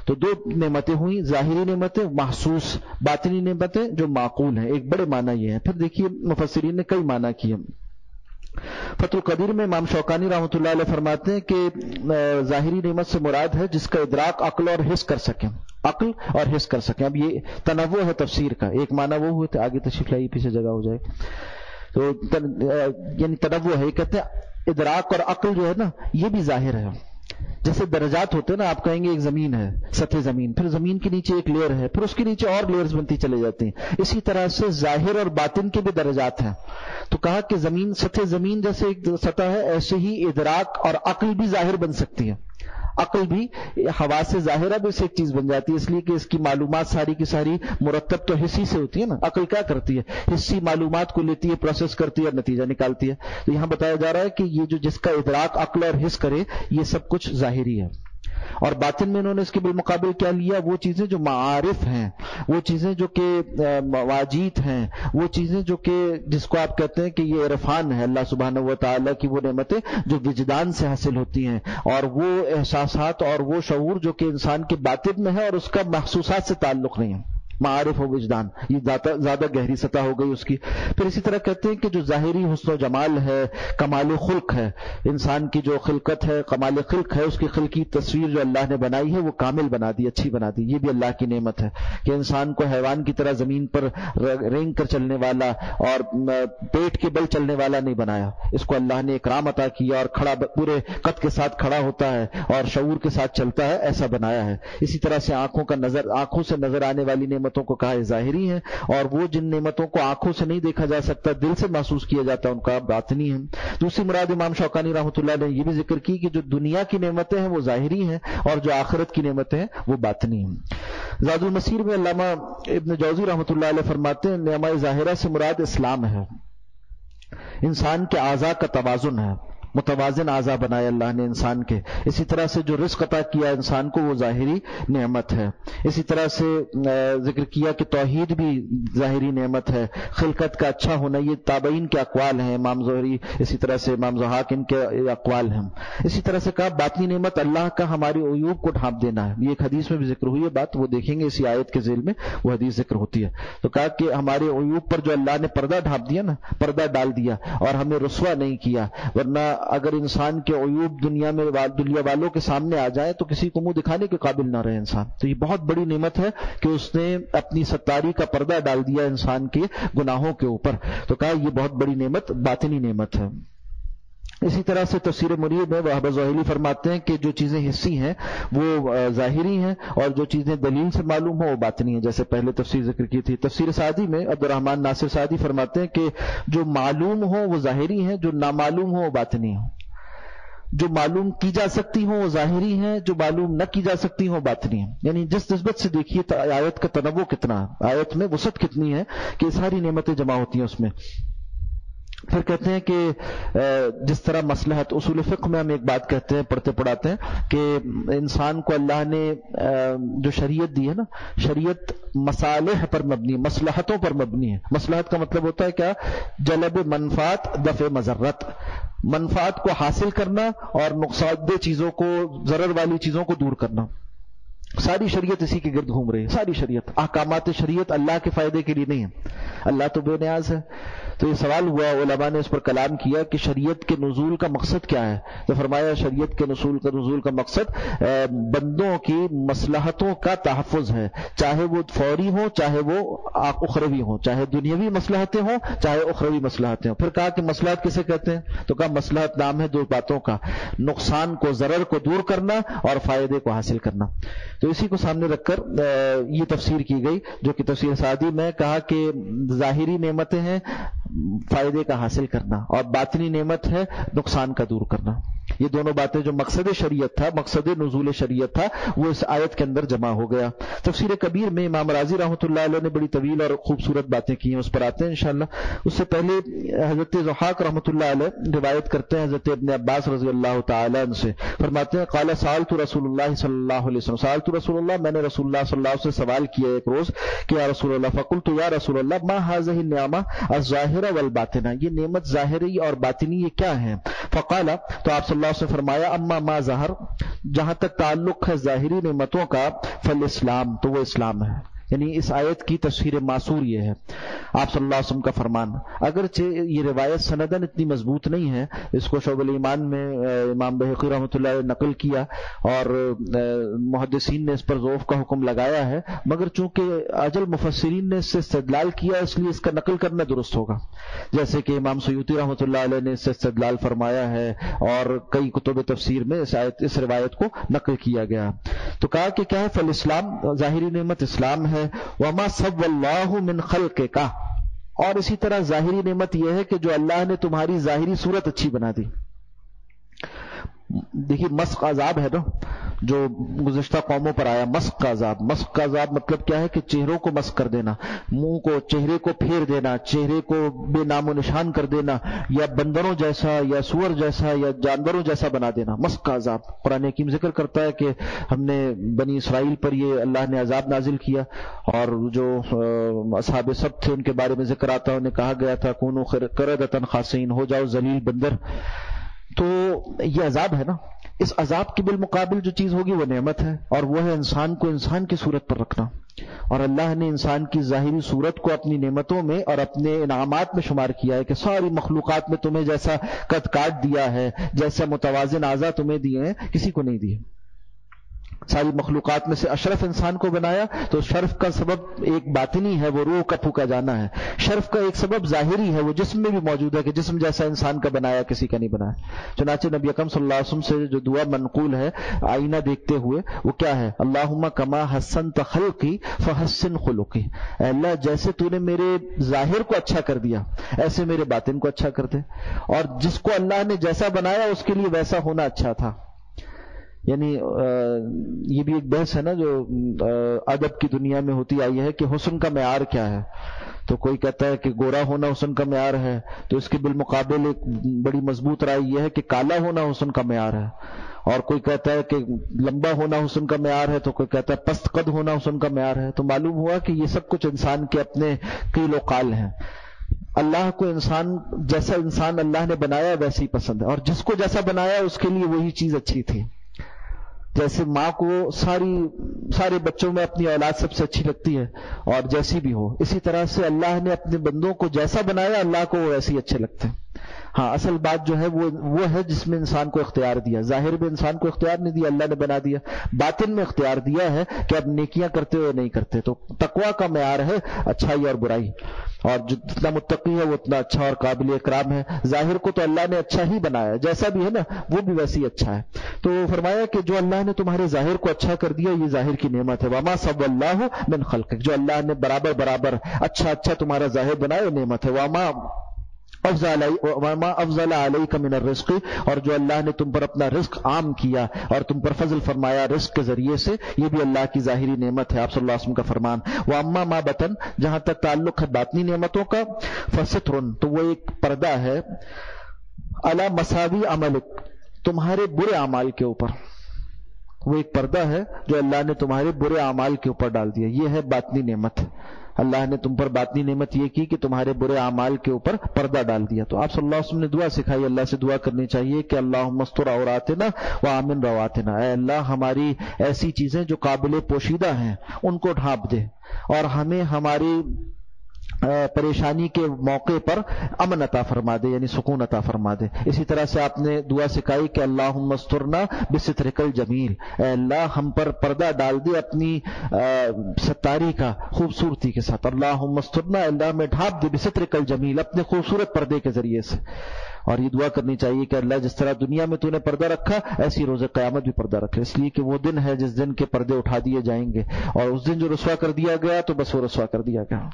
تو دو نعمتیں ہوئیں، ظاہری نعمتیں محسوس، باطنی نعمتیں جو معقول ہیں. ایک بڑے معنی یہ ہے. پھر دیکھیے مفسرین نے کئی معنی کیے. فتح القدیر میں امام شوکانی رحمۃ اللہ علیہ فرماتے ہیں کہ ظاہری نعمت سے مراد ہے جس کا ادراک عقل اور حس کر سکیں، عقل اور حس کر سکیں. اب یہ تنوع ہے تفسیر کا. ایک معنی وہ ہوئے تھے، آگے تشریف لائیے پیچھے جگہ ہو جائے. تو یعنی تنوع ہے، یہ کہتے ہیں ادراک اور عقل جو ہے نا یہ بھی ظاہر ہے. جیسے درجات ہوتے ہیں نا، آپ کہیں گے ایک زمین ہے، سطح زمین، پھر زمین کے نیچے ایک لیئر ہے، پھر اس کے نیچے اور لیئرز بنتی چلے جاتی ہیں. اسی طرح سے ظاہر اور باطن کے بھی درجات ہیں. تو کہا کہ زمین، سطح زمین جیسے ایک سطح ہے، ایسے ہی ادراک اور عقل بھی ظاہر بن سکتی ہے. عقل بھی حواس ظاہرہ بھی سے ایک چیز بن جاتی ہے، اس لیے کہ اس کی معلومات ساری کی ساری مرتب تو حسی سے ہوتی ہے نا. عقل کیا کرتی ہے؟ حسی معلومات کو لیتی ہے، پروسیس کرتی ہے اور نتیجہ نکالتی ہے. تو یہاں بتایا جا رہا ہے کہ یہ جو جس کا ادراک عقل اور حس کرے یہ سب کچھ ظاہری ہے. اور باطن میں انہوں نے اس کے بالمقابل کیا لیا؟ وہ چیزیں جو معارف ہیں، وہ چیزیں جو کہ مواجید ہیں، وہ چیزیں جو کہ جس کو آپ کہتے ہیں کہ یہ عرفان ہے اللہ سبحانہ و تعالیٰ کی، وہ نعمتیں جو وجدان سے حاصل ہوتی ہیں، اور وہ احساسات اور وہ شعور جو کہ انسان کے باطن میں ہے اور اس کا محسوسات سے تعلق نہیں ہے. معارف و وجدان یہ زیادہ گہری سطح ہو گئی اس کی. پھر اسی طرح کہتے ہیں کہ جو ظاہری حسن و جمال ہے، کمال خلق ہے، انسان کی جو خلقت ہے، کمال خلق ہے، اس کی خلقی تصویر جو اللہ نے بنائی ہے وہ کامل بنا دی، اچھی بنا دی. یہ بھی اللہ کی نعمت ہے کہ انسان کو حیوان کی طرح زمین پر رینگ کر چلنے والا اور پیٹ کے بل چلنے والا نہیں بنایا. اس کو اللہ نے اکرام عطا کیا اور کھڑا پورے قد کے ساتھ کھڑا ہوتا ہے اور شعور کے ساتھ چلتا ہے، ایسا بنایا ہے. اسی طرح سے آنکھوں سے نظر آنے والی نعمت نعمتوں کو کہا ظاہری ہیں، اور وہ جن نعمتوں کو آنکھوں سے نہیں دیکھا جا سکتا دل سے محسوس کیا جاتا ہے ان کا باطنی ہے۔ دوسری مراد امام شوکانی رحمۃ اللہ نے یہ بھی ذکر کی کہ جو دنیا کی نعمتیں ہیں وہ ظاہری ہیں اور جو آخرت کی نعمتیں ہیں وہ باطنی ہیں۔ زاد المسیر میں علامہ ابن جوزی رحمۃ اللہ علیہ فرماتے ہیں نعمہ ظاہرہ سے مراد اسلام ہے، انسان کے اعضاء کا توازن ہے، متوازن اعضاء بنائے اللہ نے انسان کے۔ اسی طرح سے جو رزق عطا کیا انسان کو وہ ظاہری نعمت ہے۔ اسی طرح سے ذکر کیا کہ توحید بھی ظاہری نعمت ہے، خلقت کا اچھا ہونا، یہ تابعین کے اقوال ہیں، امام زہری اسی طرح سے امام ضحاک ان کے اقوال ہیں۔ اسی طرح سے کہا باطنی نعمت اللہ کا ہماری عیوب کو ڈھانپ دینا ہے، یہ ایک حدیث میں بھی ذکر ہوئی ہے بات، وہ دیکھیں گے اسی آیت کے ذیل میں وہ حدیث ذکر ہوتی ہے۔ تو کہا کہ ہمارے عیوب پر جو اللہ نے پردہ ڈھانپ دیا نا، پردہ ڈال دیا اور ہمیں رسوا نہیں کیا، ورنہ اگر انسان کے عیوب دنیا والوں کے سامنے آ جائیں تو کسی کو منہ دکھانے کے قابل نہ رہے انسان۔ تو یہ بہت بڑی نعمت ہے کہ اس نے اپنی ستاری کا پردہ ڈال دیا انسان کے گناہوں کے اوپر۔ تو کہا یہ بہت بڑی نعمت باطنی نعمت ہے۔ اسی طرح سے تفسیر منیر میں وہاب زوہیلی فرماتے ہیں کہ جو چیزیں حسی ہیں وہ ظاہری ہیں اور جو چیزیں دلیل سے معلوم ہوں وہ باطنی ہیں، جیسے پہلے تفسیر ذکر کی تھی۔ تفسیر سعدی میں عبدالرحمن ناصر سعدی فرماتے ہیں کہ جو معلوم ہوں وہ ظاہری ہیں، جو نامعلوم ہوں وہ باطنی ہیں۔ جو معلوم کی جا سکتی ہوں وہ ظاہری ہیں، جو معلوم نہ کی جا سکتی ہوں وہ باطنی ہیں۔ یعنی جس نسبت سے دیکھیے آیت کا تنوع کتنا ہے، آیت میں وسعت کتنی ہے کہ ساری نعمتیں جمع ہوتی ہیں اس میں۔ پھر کہتے ہیں کہ جس طرح مصلحت، اصول فقہ میں ہم ایک بات کہتے ہیں پڑھتے پڑھاتے ہیں کہ انسان کو اللہ نے جو شریعت دی ہے نا، شریعت مصالح پر مبنی، مصلحتوں پر مبنی ہے۔ مصلحت کا مطلب ہوتا ہے کیا؟ جلب منفعت دفع مضرت، منفعت کو حاصل کرنا اور نقصان دہ چیزوں کو، ضرر والی چیزوں کو دور کرنا۔ ساری شریعت اسی کے گرد گھوم رہی ہے، ساری شریعت، احکامات شریعت اللہ کے فائدے کے لیے نہیں ہے، اللہ تو بے نیاز ہے۔ تو یہ سوال ہوا، علماء نے اس پر کلام کیا کہ شریعت کے نزول کا مقصد کیا ہے؟ تو فرمایا شریعت کے نزول کا مقصد بندوں کی مصلحتوں کا تحفظ ہے، چاہے وہ فوری ہوں، چاہے وہ اخروی ہوں، چاہے دنیاوی مصلحتیں ہوں، چاہے اخروی مصلحتیں ہوں۔ پھر کہا کہ مصلحت کسے کہتے ہیں؟ تو کہا مصلحت نام ہے دو باتوں کا، نقصان کو، ضرر کو دور کرنا اور فائدے کو حاصل کرنا۔ تو اسی کو سامنے رکھ کر یہ تفسیر کی گئی، جو کہ تفسیر سعدی میں کہا کہ ظاہری نعمتیں ہیں فائدے کا حاصل کرنا اور باطنی نعمت ہے نقصان کا دور کرنا۔ یہ دونوں باتیں جو مقصد شریعت تھا، مقصد نزول شریعت تھا، وہ اس آیت کے اندر جمع ہو گیا۔ تفسیر کبیر میں امام رازی رحمۃ اللہ علیہ نے بڑی طویل اور خوبصورت باتیں کی ہیں، اس پر آتے ہیں انشاءاللہ۔ اس سے پہلے حضرت ضحاک رحمۃ اللہ علیہ روایت کرتے ہیں حضرت ابن عباس رضی اللہ تعالی عنہ سے، فرماتے ہیں قال سألت رسول اللہ صلی اللہ علیہ وسلم، سألت رسول اللہ، میں نے رسول اللہ صلی اللہ علیہ وسلم سے سوال کیا ایک روز کہ یا رسول اللہ، فقلت یا رسول اللہ ما هذه النعمة الظاهرة والباطنة، یہ نعمت ظاہری اور باطنی یہ کیا ہیں؟ فقال، تو آپ صلی اللہ علیہ وسلم فرمایا اما ما ظہر، جہاں تک تعلق ہے ظاہری نعمتوں کا، فالاسلام، تو وہ اسلام ہے۔ یعنی اس آیت کی تفسیر معصور یہ ہے، آپ صلی اللہ علیہ وسلم کا فرمان، اگرچہ یہ روایت سندن اتنی مضبوط نہیں ہے، اس کو شعب الایمان میں امام بہقی رحمۃ اللہ علیہ نقل کیا اور محدثین نے اس پر ضعف کا حکم لگایا ہے، مگر چونکہ اجل مفسرین نے اس سے استدلال کیا اس لیے اس کا نقل کرنا درست ہوگا، جیسے کہ امام سیوطی رحمۃ اللہ علیہ نے اس سے استدلال فرمایا ہے اور کئی کتب تفسیر میں اس روایت کو نقل کیا گیا۔ تو کہا کہ کیا ہے؟ فالاسلام، ظاہری نعمت اسلام ہے، وما سب اللہ من خلق کا، اور اسی طرح ظاہری نعمت یہ ہے کہ جو اللہ نے تمہاری ظاہری صورت اچھی بنا دی۔ دیکھیے مسخ عذاب ہے نا جو گزشتہ قوموں پر آیا، مسخ کا عذاب۔ مسخ کا عذاب مطلب کیا ہے کہ چہروں کو مسخ کر دینا، منہ کو، چہرے کو پھیر دینا، چہرے کو بے نام و نشان کر دینا، یا بندروں جیسا یا سور جیسا یا جانوروں جیسا بنا دینا، مسخ کا عذاب۔ قرآن حکیم ذکر کرتا ہے کہ ہم نے بنی اسرائیل پر یہ اللہ نے عذاب نازل کیا، اور جو اصحاب سبت تھے ان کے بارے میں ذکر آتا ہے، انہیں کہا گیا تھا کونوا قردۃ خاسئین، ہو جاؤ ذلیل بندر۔ تو یہ عذاب ہے نا، اس عذاب کے بالمقابل جو چیز ہوگی وہ نعمت ہے، اور وہ ہے انسان کو انسان کی صورت پر رکھنا۔ اور اللہ نے انسان کی ظاہری صورت کو اپنی نعمتوں میں اور اپنے انعامات میں شمار کیا ہے کہ ساری مخلوقات میں تمہیں جیسا قد کاٹ دیا ہے، جیسا متوازن اعضاء تمہیں دیے ہیں، کسی کو نہیں دیے۔ ساری مخلوقات میں سے اشرف انسان کو بنایا تو شرف کا سبب ایک باطنی ہے، وہ روح کا پھونکا جانا ہے. شرف کا ایک سبب ظاہری ہے، وہ جسم میں بھی موجود ہے کہ جسم جیسا انسان کا بنایا کسی کا نہیں بنایا. چنانچہ نبی اکرم صلی اللہ علیہ وسلم سے جو دعا منقول ہے آئینہ دیکھتے ہوئے، وہ کیا ہے؟ اللہم کما حسنت خلقی فحسن خلقی. اے اللہ جیسے تو نے میرے ظاہر کو اچھا کر دیا ایسے میرے باطن کو اچھا کر دے. اور جس کو اللہ نے جیسا بنایا اس کے لیے ویسا ہونا اچھا تھا. یعنی یہ بھی ایک بحث ہے نا جو ادب کی دنیا میں ہوتی آئی ہے کہ حسن کا معیار کیا ہے. تو کوئی کہتا ہے کہ گورا ہونا حسن کا معیار ہے، تو اس کے بالمقابل ایک بڑی مضبوط رائے یہ ہے کہ کالا ہونا حسن کا معیار ہے. اور کوئی کہتا ہے کہ لمبا ہونا حسن کا معیار ہے، تو کوئی کہتا ہے پست قد ہونا حسن کا معیار ہے. تو معلوم ہوا کہ یہ سب کچھ انسان کے اپنے قیل و قال ہیں. اللہ کو انسان جیسا انسان اللہ نے بنایا ویسے ہی پسند ہے، اور جس کو جیسا بنایا اس کے لیے وہی چیز اچھی تھی. جیسے ماں کو سارے بچوں میں اپنی اولاد سب سے اچھی لگتی ہے اور جیسی بھی ہو، اسی طرح سے اللہ نے اپنے بندوں کو جیسا بنایا اللہ کو وہ ویسے ہی اچھے لگتے ہیں. ہاں اصل بات جو ہے وہ ہے جس میں انسان کو اختیار دیا. ظاہر میں انسان کو اختیار نہیں دیا، اللہ نے بنا دیا. باطن میں اختیار دیا ہے کہ اب نیکیاں کرتے ہوئے نہیں کرتے. تو تقویٰ کا معیار ہے اچھائی اور برائی، اور جتنا متقی ہے وہ اتنا اچھا اور قابل اکرام ہے. ظاہر کو تو اللہ نے اچھا ہی بنایا، جیسا بھی ہے نا وہ بھی ویسے ہی اچھا ہے. تو فرمایا کہ جو اللہ نے تمہارے ظاہر کو اچھا کر دیا یہ ظاہر کی نعمت ہے. وما سب اللہ من خلقک، جو اللہ نے برابر اچھا تمہارا ظاہر بنایا نعمت ہے. وما افضل علیک من الرزق، اور جو اللہ نے تم پر اپنا رزق عام کیا اور تم پر فضل فرمایا رزق کے ذریعے سے، یہ بھی اللہ کی ظاہری نعمت ہے. آپ صلی اللہ علیہ وسلم کا فرمان. واما ما بطن، جہاں تک تعلق ہے باطنی نعمتوں کا، فسترن، تو وہ ایک پردہ ہے، علی مساوی عملک، تمہارے برے اعمال کے اوپر. وہ ایک پردہ ہے جو اللہ نے تمہارے برے اعمال کے اوپر ڈال دیا. یہ ہے باطنی نعمت. اللہ نے تم پر باطنی نعمت یہ کی کہ تمہارے برے اعمال کے اوپر پردہ ڈال دیا. تو آپ صلی اللہ علیہ وسلم نے دعا سکھائی، اللہ سے دعا کرنی چاہیے کہ اللہم استر عوراتنا وآمن رواتنا. اے اللہ ہماری ایسی چیزیں جو قابل پوشیدہ ہیں ان کو ڈھانپ دے، اور ہمیں ہماری پریشانی کے موقع پر امن عطا فرما دے، یعنی سکون عطا فرما دے. اسی طرح سے آپ نے دعا سکھائی کہ اللہم استرنا بسترک الجمیل. اے اللہ ہم پر پردہ ڈال دے اپنی ستاری کا خوبصورتی کے ساتھ. اللہم استرنا، اللہ میں ڈھانپ دے بسترک الجمیل، اپنے خوبصورت پردے کے ذریعے سے. اور یہ دعا کرنی چاہیے کہ اللہ جس طرح دنیا میں تو نے پردہ رکھا ایسی روز قیامت بھی پردہ رکھے، اس لیے کہ وہ دن ہے جس دن کے پردے اٹھا دیے جائیں گے، اور اس دن جو رسوا کر دیا گیا تو بس وہ رسوا کر دیا گیا،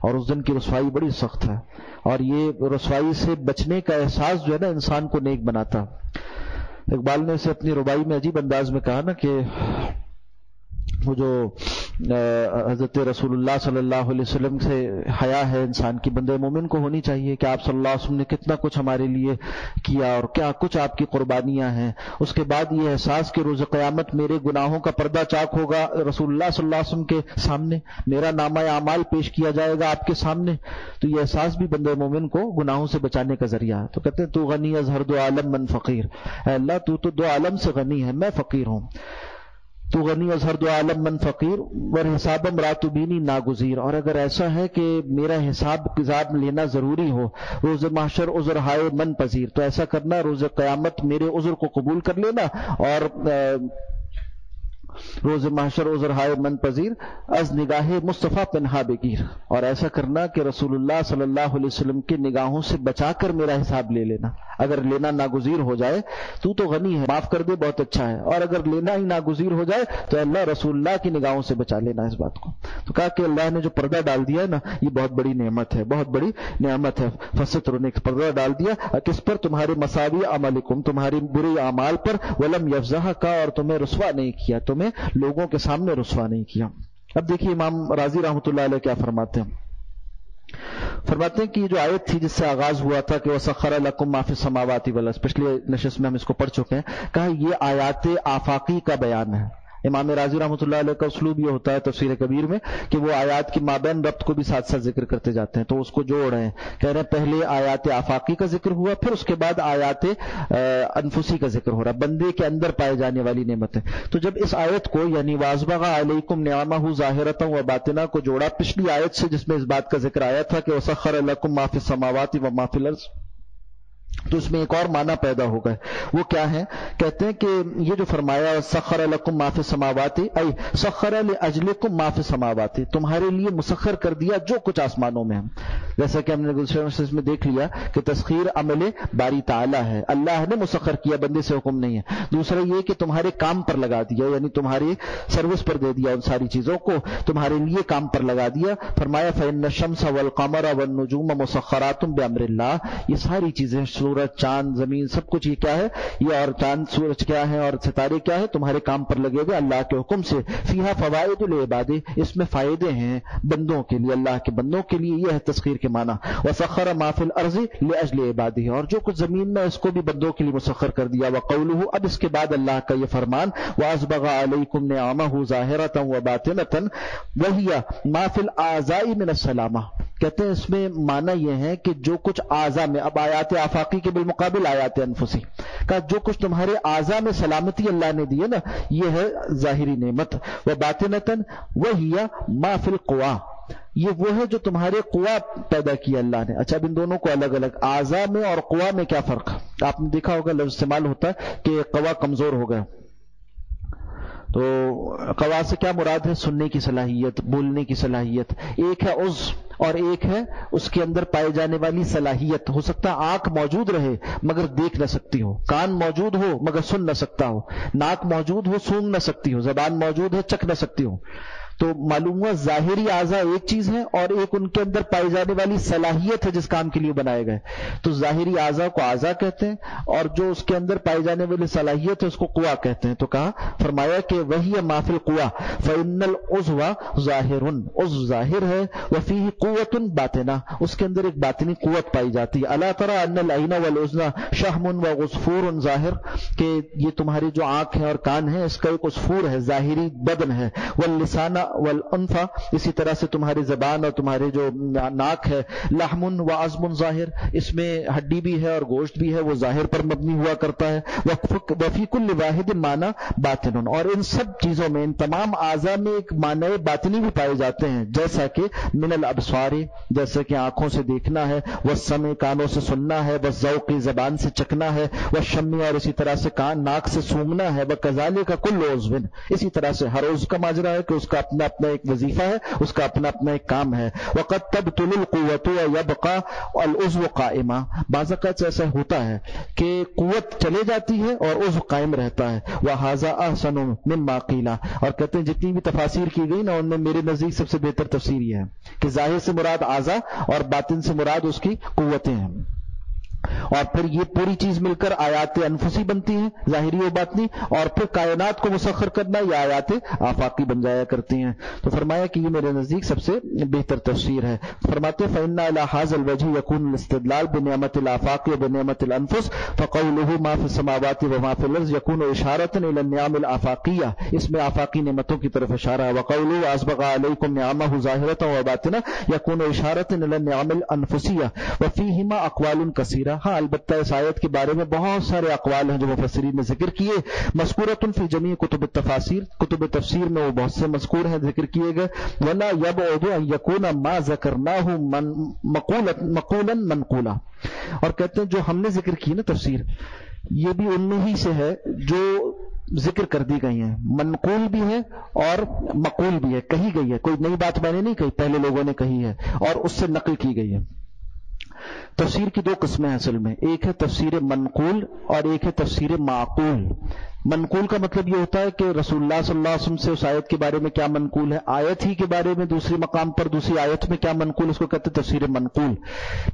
اور اس دن کی رسوائی بڑی سخت ہے. اور یہ رسوائی سے بچنے کا احساس جو ہے نا انسان کو نیک بناتا. اقبال نے اسے اپنی ربائی میں عجیب انداز میں کہا نا کہ وہ جو حضرت رسول اللہ صلی اللہ علیہ وسلم سے حیا ہے انسان کی، بندے مومن کو ہونی چاہیے کہ آپ صلی اللہ علیہ وسلم نے کتنا کچھ ہمارے لیے کیا اور کیا کچھ آپ کی قربانیاں ہیں. اس کے بعد یہ احساس کہ روز قیامت میرے گناہوں کا پردہ چاک ہوگا رسول اللہ صلی اللہ علیہ وسلم کے سامنے، میرا نامہ اعمال پیش کیا جائے گا آپ کے سامنے. تو یہ احساس بھی بندے مومن کو گناہوں سے بچانے کا ذریعہ ہے. تو کہتے ہیں تو غنی از ہر دو عالم من فقیر. اے اللہ تو دو عالم سے غنی ہے، میں فقیر ہوں. تو غنی از ہر دو عالم من فقیر ور حسابم رات بینی ناگزیر. اور اگر ایسا ہے کہ میرا حساب کتاب لینا ضروری ہو، روز محشر عذر ہائے من پذیر، تو ایسا کرنا روز قیامت میرے عذر کو قبول کر لینا، اور روز محشر عذر ہائے من پذیر از نگاہ مصطفیٰ پنہا بگیر. اور ایسا کرنا کہ رسول اللہ صلی اللہ علیہ وسلم کی نگاہوں سے بچا کر میرا حساب لے لینا. اگر لینا ناگزیر ہو جائے تو غنی ہے، معاف کر دے بہت اچھا ہے، اور اگر لینا ہی ناگزیر ہو جائے تو اللہ رسول اللہ کی نگاہوں سے بچا لینا اس بات کو. تو کہا کہ اللہ نے جو پردہ ڈال دیا ہے نا یہ بہت بڑی نعمت ہے، بہت بڑی نعمت ہے. فستر نے پردہ ڈال دیا کس پر؟ تمہارے مساوی عملکم، تمہاری بری اعمال پر. ولم یفضح کا، اور تمہیں رسوا نہیں کیا، تمہیں لوگوں کے سامنے رسوا نہیں کیا. اب دیکھیے امام راضی رحمۃ اللہ علیہ کیا فرماتے ہیں. فرماتے ہیں کہ یہ جو آیت تھی جس سے آغاز ہوا تھا کہ وَسَخَّرَ لَكُم مَّا فِي السَّمَاوَاتِ وَالْأَرْضِ، پچھلے نشست میں ہم اس کو پڑھ چکے ہیں، کہا یہ آیات آفاقی کا بیان ہے. امام راضی رحمۃ اللہ علیہ کا اسلوب یہ ہوتا ہے تفسیر کبیر میں کہ وہ آیات کی مابین ربط کو بھی ساتھ ساتھ ذکر کرتے جاتے ہیں. تو اس کو جوڑ رہے ہیں، کہہ رہے ہیں پہلے آیات آفاقی کا ذکر ہوا، پھر اس کے بعد آیات انفسی کا ذکر ہو رہا، بندے کے اندر پائے جانے والی نعمتیں. تو جب اس آیت کو یعنی وَأَسْبَغَ عَلَيْكُمْ نِعَمَهُ ظَاهِرَةً وَبَاطِنَةً کو جوڑا پچھلی آیت سے جس میں اس بات کا ذکر آیا تھا کہ وَسَخَّرَ لَكُم مَّا فِي السَّمَاوَاتِ وَمَّا فِي الْأَرْضِ. تو اس میں ایک اور معنی پیدا ہو گئے. وہ کیا ہے؟ کہتے ہیں کہ یہ جو فرمایا سخر لکم ما فی السماوات ای سخر لاجلکم ما فی السماوات، تمہارے لیے مسخر کر دیا جو کچھ آسمانوں میں ہے. جیسا کہ ہم نے گزشتہ میں دیکھ لیا کہ تسخیر عمل باری تعالی ہے، اللہ نے مسخر کیا، بندے سے حکم نہیں ہے. دوسرا یہ کہ تمہارے کام پر لگا دیا، یعنی تمہاری سروس پر دے دیا، ان ساری چیزوں کو تمہارے لیے کام پر لگا دیا. فرمایا فإن الشمس والقمر والنجوم مسخرات بأمر اللہ، یہ ساری چیزیں سورج، چاند، زمین، سب کچھ یہ کیا ہے؟ یہ اور چاند، سورج کیا ہے اور ستارے کیا ہے؟ تمہارے کام پر لگے ہوئے اللہ کے حکم سے. فیہا فوائد للعباد، اس میں فائدے ہیں بندوں کے لیے، اللہ کے بندوں کے لیے. یہ ہے تسخیر کے معنی. وسخر ما فی الارض لاجل عباده، اور جو کچھ زمین میں اس کو بھی بندوں کے لیے مسخر کر دیا. وقولہ، اب اس کے بعد اللہ کا یہ فرمان واسبغ علیکم نعمہ ظاہرۃ وباطنۃ وہی ما فی الاعضاء من السلامہ. کہتے ہیں اس میں معنی یہ ہے کہ جو کچھ اعضاء میں، اب آیات آفاقی کے بالمقابل آیات انفسی کا جو کچھ تمہارے اعضاء میں سلامتی اللہ نے دی ہے نا، یہ ہے ظاہری نعمت. وباطنۃ وہی ما فی القوا، یہ وہ ہے جو تمہارے قوا پیدا کیا اللہ نے. اچھا، اب ان دونوں کو الگ الگ، اعضاء میں اور قوا میں کیا فرق؟ آپ نے دیکھا ہوگا لفظ استعمال ہوتا ہے کہ قوا کمزور ہو گیا، تو قوا سے کیا مراد ہے؟ سننے کی صلاحیت، بولنے کی صلاحیت. ایک ہے عضو اور ایک ہے اس کے اندر پائے جانے والی صلاحیت. ہو سکتا ہے آنکھ موجود رہے مگر دیکھ نہ سکتی ہو، کان موجود ہو مگر سن نہ سکتا ہو، ناک موجود ہو سونگھ نہ سکتی ہو، زبان موجود ہے چکھ نہ سکتی ہو. تو معلوم ہوا ظاہری اعضاء ایک چیز ہے اور ایک ان کے اندر پائی جانے والی صلاحیت ہے جس کام کے لیے بنائے گئے. تو ظاہری اعضاء کو اعضاء کہتے ہیں اور جو اس کے اندر پائی جانے والی صلاحیت ہے اس کو قوا کہتے ہیں. تو کہا، فرمایا کہ وہی ما فی القوا فإن العضو ظاہر، عضو ظاہر ہے، وفیہ قوت باطنہ، اس کے اندر ایک باطنی قوت پائی جاتی ہے. الا تری ان العین والاذن شحم وغصفور ظاہر، کہ یہ تمہاری جو آنکھ ہے اور کان ہے اس کا ایک عصفور ہے، ظاہری بدن ہے. واللسان والانف، اسی طرح سے تمہاری زبان اور تمہارے جو ناک ہے. لحم وعظم ظاہر، اس میں ہڈی بھی ہے اور گوشت بھی ہے، وہ ظاہر پر مبنی ہوا کرتا ہے. وفی کل واحد معنی باطن، اور ان سب چیزوں میں، ان تمام اعضاء میں ایک معنی باطنی بھی پائے جاتے ہیں، جیسا کہ من الابصار، جیسے کہ آنکھوں سے دیکھنا ہے، والسمع کانوں سے سننا ہے، والذوق زبان سے چکھنا ہے، والشم اور اسی طرح سے کان ناک سے سونگنا ہے، وکذالک کل عضو، اسی طرح سے ہر عضو کا ماجرا ہے کہ اس کا اپنا اپنا ایک وظیفہ ہے، اس کا اپنا اپنا ایک کام ہے. وقد تبطل القوت ويبقى العضو قائما، بعض اوقات ایسا ہوتا ہے کہ قوت چلے جاتی ہے اور عضو قائم رہتا ہے. وهذا احسن مما قيل، اور کہتے ہیں جتنی بھی تفاسیر کی گئی نا ان میں میرے نزدیک سب سے بہتر تفسیر یہ ہے کہ ظاہر سے مراد اعضاء اور باطن سے مراد اس کی قوتیں ہیں. اور پھر یہ پوری چیز مل کر آیات انفسی بنتی ہیں، ظاہری و باطنی، اور پھر کائنات کو مسخر کرنا یہ آیات آفاقی بن جایا کرتی ہیں. تو فرمایا کہ یہ میرے نزدیک سب سے بہتر تفسیر ہے. فرماتے فإن على هذا الوجه يكون الاستدلال بنعمت الآفاق وبنعمت الانفس، فقوله ما في السماوات وما في الارض يكون اشارة الى النعم الآفاقية، اس میں آفاقی نعمتوں کی طرف اشارہ ہے. وقوله اسبغ عليكم نعمه ظاهرة وباطنة يكون اشارة الى النعم الانفسية، وفيهما اقوال كثيرة. ہاں البتہ اس آیت کے بارے میں بہت سارے اقوال ہیں جو مفسرین نے ذکر کیے. مذکورۃ فی جمیع کتب التفاسیر، کتب تفسیر میں وہ بہت سے مذکور ہیں، ذکر کیے گئے. ولا یبعد ان یکون ما ذکرناہ مقولا منقولا، اور کہتے ہیں جو ہم نے ذکر کی نا تفسیر، یہ بھی ان میں ہی سے ہے جو ذکر کر دی گئی ہیں، منقول بھی ہے اور مقول بھی ہے، کہی گئی ہے. کوئی نئی بات میں نے نہیں کہی، پہلے لوگوں نے کہی ہے اور اس سے نقل کی گئی ہے. تفسیر کی دو قسمیں ہیں اصل میں، ایک ہے تفسیر منقول اور ایک ہے تفسیر معقول. منقول کا مطلب یہ ہوتا ہے کہ رسول اللہ صلی اللہ علیہ وسلم سے اس آیت کے بارے میں کیا منقول ہے، آیت ہی کے بارے میں دوسری مقام پر دوسری آیت میں کیا منقول، اس کو کہتے ہیں تفسیر منقول.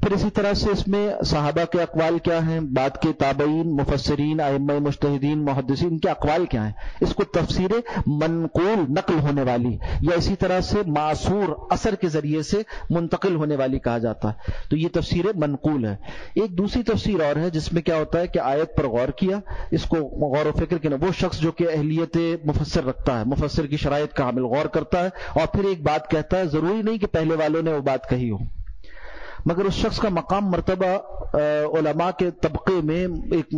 پھر اسی طرح سے اس میں صحابہ کے اقوال کیا ہیں، بعد کے تابعین، مفسرین، ائمہ مجتہدین، محدثین کے اقوال کیا ہیں، اس کو تفسیر منقول نقل ہونے والی، یا اسی طرح سے معصور اثر کے ذریعے سے منتقل ہونے والی کہا جاتا ہے. تو یہ تفسیر منقول ہے. ایک دوسری تفسیر اور ہے جس میں کیا ہوتا ہے کہ آیت پر غور کیا، اس کو غور و فکر کہ وہ شخص جو کہ اہلیت مفسر رکھتا ہے، مفسر کی شرائط کا حامل، غور کرتا ہے اور پھر ایک بات کہتا ہے. ضروری نہیں کہ پہلے والوں نے وہ بات کہی ہو، مگر اس شخص کا مقام مرتبہ علماء کے طبقے میں ایک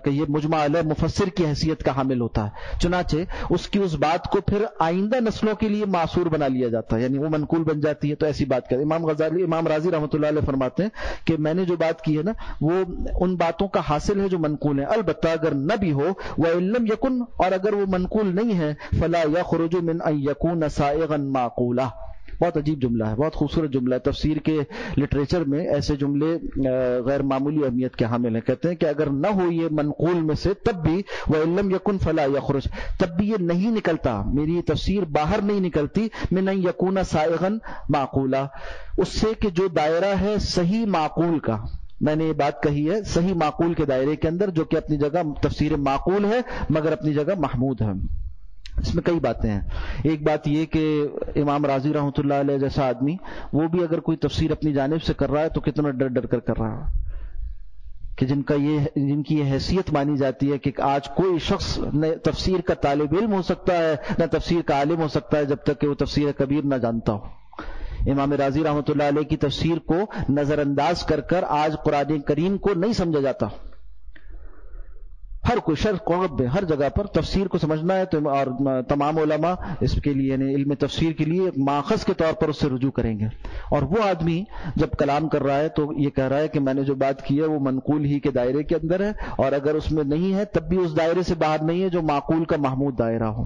یہ مجمع علیہ مفسر کی حیثیت کا حامل ہوتا ہے، چنانچہ اس کی اس بات کو پھر آئندہ نسلوں کے لیے معصور بنا لیا جاتا ہے، یعنی وہ منقول بن جاتی ہے۔ تو ایسی بات کرتے امام رازی رحمۃ اللہ علیہ فرماتے ہیں کہ میں نے جو بات کی ہے نا وہ ان باتوں کا حاصل ہے جو منقول ہیں، البتہ اگر نہ بھی ہو وَإِن لَمْ يَكُنْ، اور اگر وہ منقول نہیں ہے فَلَا يَخْرُجُ مِنْ أَن يَكُونَ سَائِغًا مَعْقُولًا۔ بہت عجیب جملہ ہے، بہت خوبصورت جملہ ہے، تفسیر کے لٹریچر میں ایسے جملے غیر معمولی اہمیت کے حامل ہیں۔ کہتے ہیں کہ اگر نہ ہو یہ منقول میں سے تب بھی وَإِن لَمْ يَكُنْ فَلَا يَخْرُجُ، تب بھی یہ نہیں نکلتا، میری تفسیر باہر نہیں نکلتی مِنْ أَن يَكُونَ سَائِغًا مَعْقُولًا، اس سے کہ جو دائرہ ہے صحیح معقول کا، میں نے یہ بات کہی ہے صحیح معقول کے دائرے کے اندر، جو کہ اپنی جگہ تفسیر معقول ہے مگر اپنی جگہ محمود ہے۔ اس میں کئی باتیں ہیں۔ ایک بات یہ کہ امام رازی رحمۃ اللہ علیہ جیسا آدمی وہ بھی اگر کوئی تفسیر اپنی جانب سے کر رہا ہے تو کتنا ڈر ڈر کر رہا ہے، کہ جن کی یہ حیثیت مانی جاتی ہے کہ آج کوئی شخص نہ تفسیر کا طالب علم ہو سکتا ہے نہ تفسیر کا عالم ہو سکتا ہے جب تک کہ وہ تفسیر کبیر نہ جانتا ہو۔ امام رازی رحمۃ اللہ علیہ کی تفسیر کو نظر انداز کر آج قرآن کریم کو نہیں سمجھا جاتا۔ ہر کوئی شرق قوت میں ہر جگہ پر تفسیر کو سمجھنا ہے تو اور تمام علماء اس کے لیے یعنی علم تفسیر کے لیے ماخذ کے طور پر اس سے رجوع کریں گے، اور وہ آدمی جب کلام کر رہا ہے تو یہ کہہ رہا ہے کہ میں نے جو بات کی ہے وہ منقول ہی کے دائرے کے اندر ہے، اور اگر اس میں نہیں ہے تب بھی اس دائرے سے باہر نہیں ہے جو معقول کا محمود دائرہ ہو۔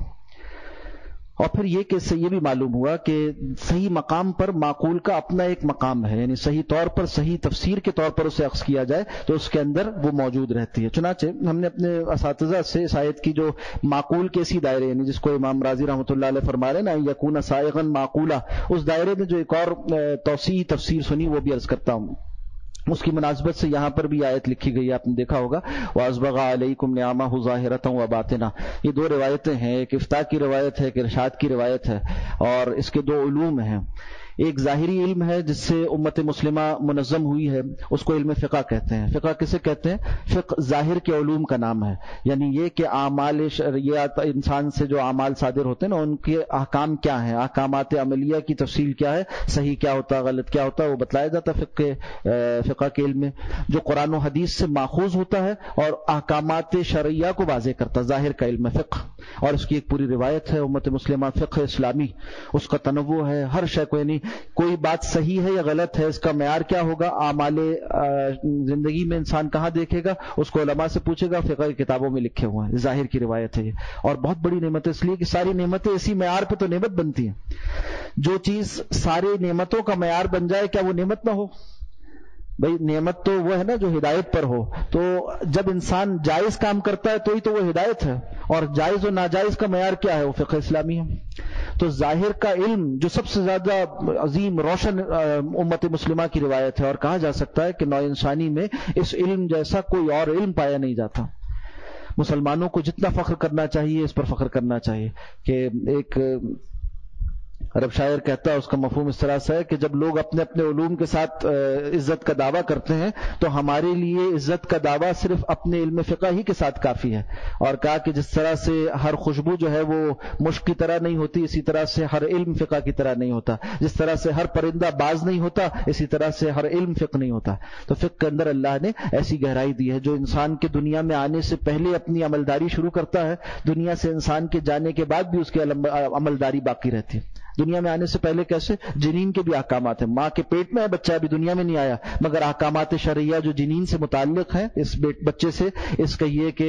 اور پھر یہ کہ سے یہ بھی معلوم ہوا کہ صحیح مقام پر معقول کا اپنا ایک مقام ہے، یعنی صحیح طور پر صحیح تفسیر کے طور پر اسے اخذ کیا جائے تو اس کے اندر وہ موجود رہتی ہے۔ چنانچہ ہم نے اپنے اساتذہ سے اس آیت کی جو معقول کے اسی دائرے یعنی جس کو امام رازی رحمۃ اللہ علیہ فرما رہے ہیں نا یکون سائغا معقولا، اس دائرے میں جو ایک اور توسیعی تفسیر سنی وہ بھی عرض کرتا ہوں۔ اس کی مناسبت سے یہاں پر بھی آیت لکھی گئی ہے، آپ نے دیکھا ہوگا وَأَسْبَغَ عَلَيْكُمْ نِعَمَهُ ظَاهِرَةً وَبَاطِنَةً۔ یہ دو روایتیں ہیں، ایک افتاء کی روایت ہے، ایک ارشاد کی روایت ہے، اور اس کے دو علوم ہیں۔ ایک ظاہری علم ہے جس سے امت مسلمہ منظم ہوئی ہے، اس کو علم فقہ کہتے ہیں۔ فقہ کسے کہتے ہیں؟ فقہ ظاہر کے علوم کا نام ہے، یعنی یہ کہ اعمال شرعیات انسان سے جو اعمال صادر ہوتے ہیں نا ان کے احکام کیا ہیں، احکامات عملیہ کی تفصیل کیا ہے، صحیح کیا ہوتا ہے غلط کیا ہوتا ہے، وہ بتلایا جاتا ہے فقہ کے علم میں، جو قرآن و حدیث سے ماخوذ ہوتا ہے اور احکامات شرعیہ کو واضح کرتا ہے، ظاہر کا علم فقہ۔ اور اس کی ایک پوری روایت ہے امت مسلمہ فقہ اسلامی، اس کا تنوع ہے، ہر شے کو یعنی کوئی بات صحیح ہے یا غلط ہے اس کا معیار کیا ہوگا، اعمال زندگی میں انسان کہاں دیکھے گا، اس کو علماء سے پوچھے گا، فقہ کی کتابوں میں لکھے ہوئے ہیں، ظاہر کی روایت ہے یہ۔ اور بہت بڑی نعمت ہے، اس لیے کہ ساری نعمتیں اسی معیار پہ تو نعمت بنتی ہیں۔ جو چیز ساری نعمتوں کا معیار بن جائے کیا وہ نعمت نہ ہو؟ بھئی نعمت تو وہ ہے نا جو ہدایت پر ہو، تو جب انسان جائز کام کرتا ہے تو ہی تو وہ ہدایت ہے، اور جائز و ناجائز کا معیار کیا ہے؟ وہ فقہ اسلامی ہے۔ تو ظاہر کا علم جو سب سے زیادہ عظیم روشن امت مسلمہ کی روایت ہے، اور کہا جا سکتا ہے کہ نوع انسانی میں اس علم جیسا کوئی اور علم پایا نہیں جاتا۔ مسلمانوں کو جتنا فخر کرنا چاہیے اس پر فخر کرنا چاہیے کہ ایک عرب شاعر کہتا ہے، اس کا مفہوم اس طرح سے ہے کہ جب لوگ اپنے اپنے علوم کے ساتھ عزت کا دعویٰ کرتے ہیں تو ہمارے لیے عزت کا دعویٰ صرف اپنے علم فقہ ہی کے ساتھ کافی ہے، اور کہا کہ جس طرح سے ہر خوشبو جو ہے وہ مشک کی طرح نہیں ہوتی، اسی طرح سے ہر علم فقہ کی طرح نہیں ہوتا، جس طرح سے ہر پرندہ باز نہیں ہوتا اسی طرح سے ہر علم فقہ نہیں ہوتا۔ تو فقہ کے اندر اللہ نے ایسی گہرائی دی ہے جو انسان کے دنیا میں آنے سے پہلے اپنی عملداری شروع کرتا ہے، دنیا سے انسان کے جانے کے بعد بھی اس کی عملداری باقی رہتی ہے۔ دنیا میں آنے سے پہلے کیسے؟ جنین کے بھی احکامات ہیں، ماں کے پیٹ میں ہے بچہ ابھی دنیا میں نہیں آیا، مگر احکامات شرعیہ جو جنین سے متعلق ہیں اس بچے سے، اس کہیے کہ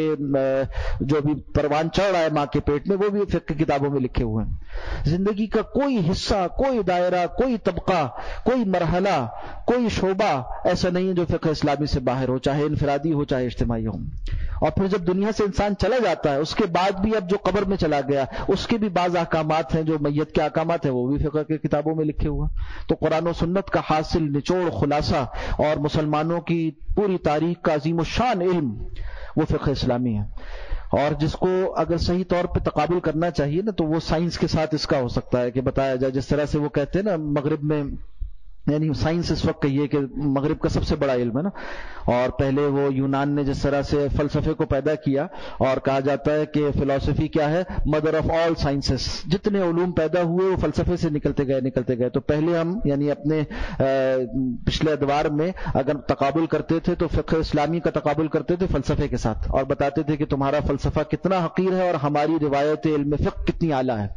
جو ابھی پروان چڑھ رہا ہے ماں کے پیٹ میں، وہ بھی فقہ کی کتابوں میں لکھے ہوئے ہیں۔ زندگی کا کوئی حصہ، کوئی دائرہ، کوئی طبقہ، کوئی مرحلہ، کوئی شعبہ ایسا نہیں ہے جو فقہ اسلامی سے باہر ہو، چاہے انفرادی ہو چاہے اجتماعی ہو۔ اور پھر جب دنیا سے انسان چلا جاتا ہے اس کے بعد بھی اب جو قبر میں چلا گیا اس کے بھی بعض احکامات ہیں جو میت کے احکامات ہیں وہ بھی فقہ کی کتابوں میں لکھے ہوئے۔ تو قرآن و سنت کا حاصل نچوڑ خلاصہ اور مسلمانوں کی پوری تاریخ کا عظیم الشان علم وہ فقہ اسلامی ہے، اور جس کو اگر صحیح طور پہ تقابل کرنا چاہیے نا تو وہ سائنس کے ساتھ اس کا ہو سکتا ہے کہ بتایا جائے، جس طرح سے وہ کہتے ہیں نا مغرب میں یعنی سائنس اس وقت کہیے کہ مغرب کا سب سے بڑا علم ہے نا، اور پہلے وہ یونان نے جس طرح سے فلسفے کو پیدا کیا، اور کہا جاتا ہے کہ فلسفی کیا ہے، مدر آف آل سائنسز، جتنے علوم پیدا ہوئے وہ فلسفے سے نکلتے گئے. تو پہلے ہم یعنی اپنے پچھلے ادوار میں اگر تقابل کرتے تھے تو فقہ اسلامی کا تقابل کرتے تھے فلسفے کے ساتھ، اور بتاتے تھے کہ تمہارا فلسفہ کتنا حقیر ہے اور ہماری روایت علم فقہ کتنی اعلیٰ ہے.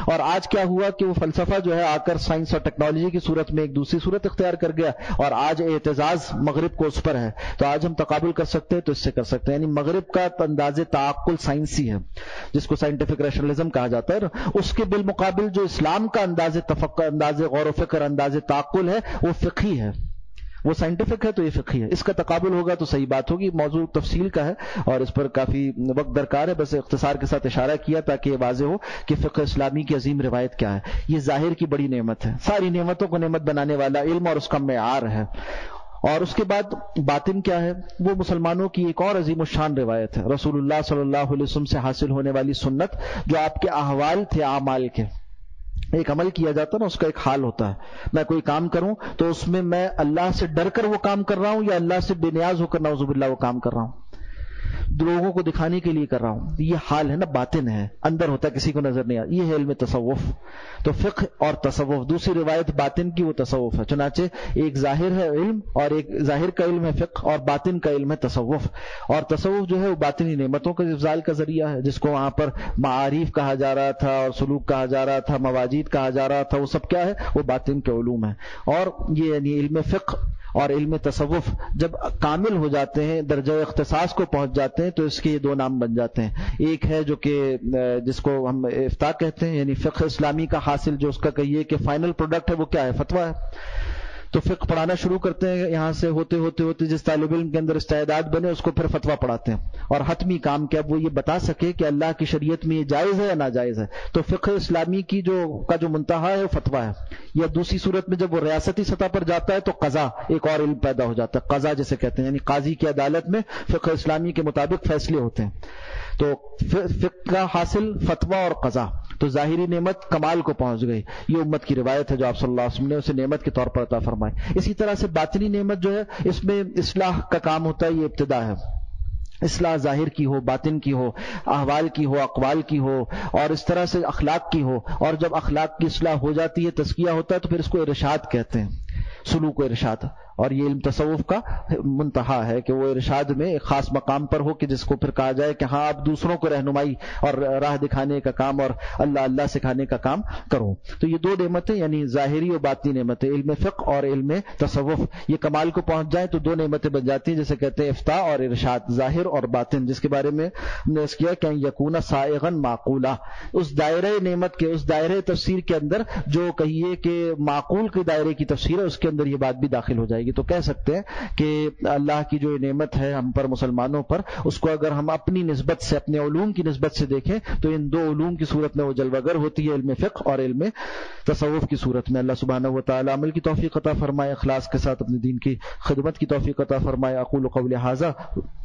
اور آج کیا ہوا کہ وہ فلسفہ جو ہے آ کر سائنس اور ٹیکنالوجی کی صورت میں ایک دوسری صورت اختیار کر گیا، اور آج اعتزاز مغرب کو اس پر ہے. تو آج ہم تقابل کر سکتے ہیں تو اس سے کر سکتے ہیں. یعنی مغرب کا انداز تعقل سائنسی ہے جس کو سائنٹیفک ریشنلزم کہا جاتا ہے، اس کے بالمقابل جو اسلام کا انداز تفکر، انداز غور و فکر، انداز تعقل ہے وہ فقہی ہے. وہ سائنٹیفک ہے تو یہ فقہی ہے. اس کا تقابل ہوگا تو صحیح بات ہوگی. موضوع تفصیل کا ہے اور اس پر کافی وقت درکار ہے، بس اختصار کے ساتھ اشارہ کیا تاکہ یہ واضح ہو کہ فقہ اسلامی کی عظیم روایت کیا ہے. یہ ظاہر کی بڑی نعمت ہے، ساری نعمتوں کو نعمت بنانے والا علم اور اس کا معیار ہے. اور اس کے بعد باطن کیا ہے؟ وہ مسلمانوں کی ایک اور عظیم الشان روایت ہے، رسول اللہ صلی اللہ علیہ وسلم سے حاصل ہونے والی سنت، جو آپ کے احوال تھے اعمال کے. ایک عمل کیا جاتا ہے نا، اس کا ایک حال ہوتا ہے. میں کوئی کام کروں تو اس میں اللہ سے ڈر کر وہ کام کر رہا ہوں یا اللہ سے بے نیاز ہو کر نعوذ باللہ وہ کام کر رہا ہوں، لوگوں کو دکھانے کے لیے کر رہا ہوں. یہ حال ہے نا، باطن ہے، اندر ہوتا ہے، کسی کو نظر نہیں آتا. یہ ہے علم تصوف. تو فقہ اور تصوف، دوسری روایت باطن کی وہ تصوف ہے. چنانچہ ایک ظاہر ہے علم، اور ایک ظاہر کا علم ہے فقہ، اور باطن کا علم ہے تصوف. اور تصوف جو ہے وہ باطنی نعمتوں کے افضال کا ذریعہ ہے، جس کو وہاں پر معارف کہا جا رہا تھا اور سلوک کہا جا رہا تھا، مواجید کہا جا رہا تھا. وہ سب کیا ہے؟ وہ باطن کے علوم ہیں. اور یہ یعنی علم فقہ اور علم تصوف جب کامل ہو جاتے ہیں، درجہ اختصاص کو پہنچ جاتے ہیں، تو اس کے یہ دو نام بن جاتے ہیں. ایک ہے جو کہ جس کو ہم افتاء کہتے ہیں، یعنی فقہ اسلامی کا حاصل جو اس کا کہیے کہ فائنل پروڈکٹ ہے، وہ کیا ہے؟ فتویٰ ہے. تو فقہ پڑھانا شروع کرتے ہیں، یہاں سے ہوتے جس طالب علم کے اندر استعداد بنے اس کو پھر فتویٰ پڑھاتے ہیں. اور حتمی کام کہ اب وہ یہ بتا سکے کہ اللہ کی شریعت میں یہ جائز ہے یا ناجائز ہے. تو فقہ اسلامی کی جو منتہا ہے وہ فتویٰ ہے. یا دوسری صورت میں جب وہ ریاستی سطح پر جاتا ہے تو قضا، ایک اور علم پیدا ہو جاتا ہے، قضا جسے کہتے ہیں، یعنی قاضی کی عدالت میں فقہ اسلامی کے مطابق فیصلے ہوتے ہیں. تو فقہ کا حاصل فتویٰ اور قضا. تو ظاہری نعمت کمال کو پہنچ گئی. یہ امت کی روایت ہے جو آپ صلی اللہ علیہ وسلم نے اسے نعمت کے طور پر عطا فرمائی. اسی طرح سے باطنی نعمت جو ہے، اس میں اصلاح کا کام ہوتا ہے، یہ ابتدا ہے. اصلاح ظاہر کی ہو، باطن کی ہو، احوال کی ہو، اقوال کی ہو، اور اس طرح سے اخلاق کی ہو. اور جب اخلاق کی اصلاح ہو جاتی ہے، تزکیہ ہوتا ہے، تو پھر اس کو ارشاد کہتے ہیں، سلوک و ارشاد. اور یہ علم تصوف کا منتہا ہے کہ وہ ارشاد میں ایک خاص مقام پر ہو کہ جس کو پھر کہا جائے کہ ہاں آپ دوسروں کو رہنمائی اور راہ دکھانے کا کام اور اللہ سکھانے کا کام کرو. تو یہ دو نعمتیں یعنی ظاہری اور باطنی نعمتیں، علم فقہ اور علم تصوف، یہ کمال کو پہنچ جائیں تو دو نعمتیں بن جاتی ہیں، جیسے کہتے ہیں افتاء اور ارشاد، ظاہر اور باطن، جس کے بارے میں ہم نے اس کیا کہ یکون سائغن معقولا. اس دائرہ نعمت کے، اس دائرہ تفسیر کے اندر جو کہیے کہ معقول کے دائرے کی تفسیر ہے، اس کے اندر یہ بات بھی داخل ہو جائے گی. تو کہہ سکتے ہیں کہ اللہ کی جو نعمت ہے ہم پر، مسلمانوں پر، اس کو اگر ہم اپنی نسبت سے، اپنے علوم کی نسبت سے دیکھیں تو ان دو علوم کی صورت میں وہ جلوہ گر ہوتی ہے، علم فقہ اور علم تصوف کی صورت میں. اللہ سبحانہ و تعالی عمل کی توفیق عطا فرمائے، اخلاص کے ساتھ اپنے دین کی خدمت کی توفیق عطا فرمائے. اقول قولی ھذا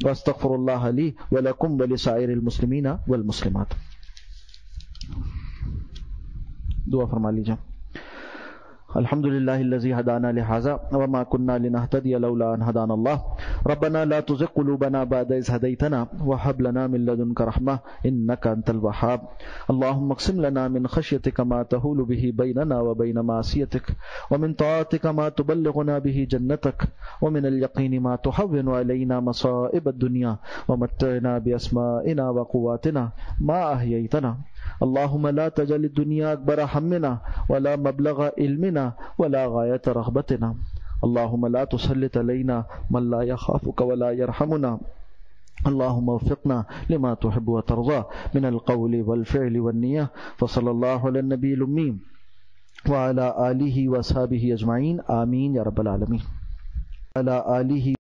واستغفر اللہ لی ولکم ولسائر المسلمین والمسلمات. دعا فرما لیجیے. الحمد للہ الذی ہدانا لہذا وما كنا لنهتدي لولا ان هدانا الله ربنا لا تزغ قلوبنا بعد إذ هديتنا وهب لنا من لدنك رحمة إنك أنت الوهاب. اللهم اقسم لنا من خشيتك ما تحول به بيننا وبين معصيتك ومن طاعتك ما تبلغنا به جنتك ومن اليقين ما تهون علينا مصائب الدنيا ومتعنا بأسمائنا وقواتنا ما أحييتنا. اللهم لا تجعل الدنيا أكبر همنا ولا مبلغ علمنا ولا غاية رغبتنا. اللهم لا تسلط علينا من لا يخافك ولا يرحمنا. اللهم وفقنا لما تحب وترضى من القول والفعل والنية. فصلى الله على النبي الأمي وعلى آله وصحبه أجمعين. آمين يا رب العالمين. على آله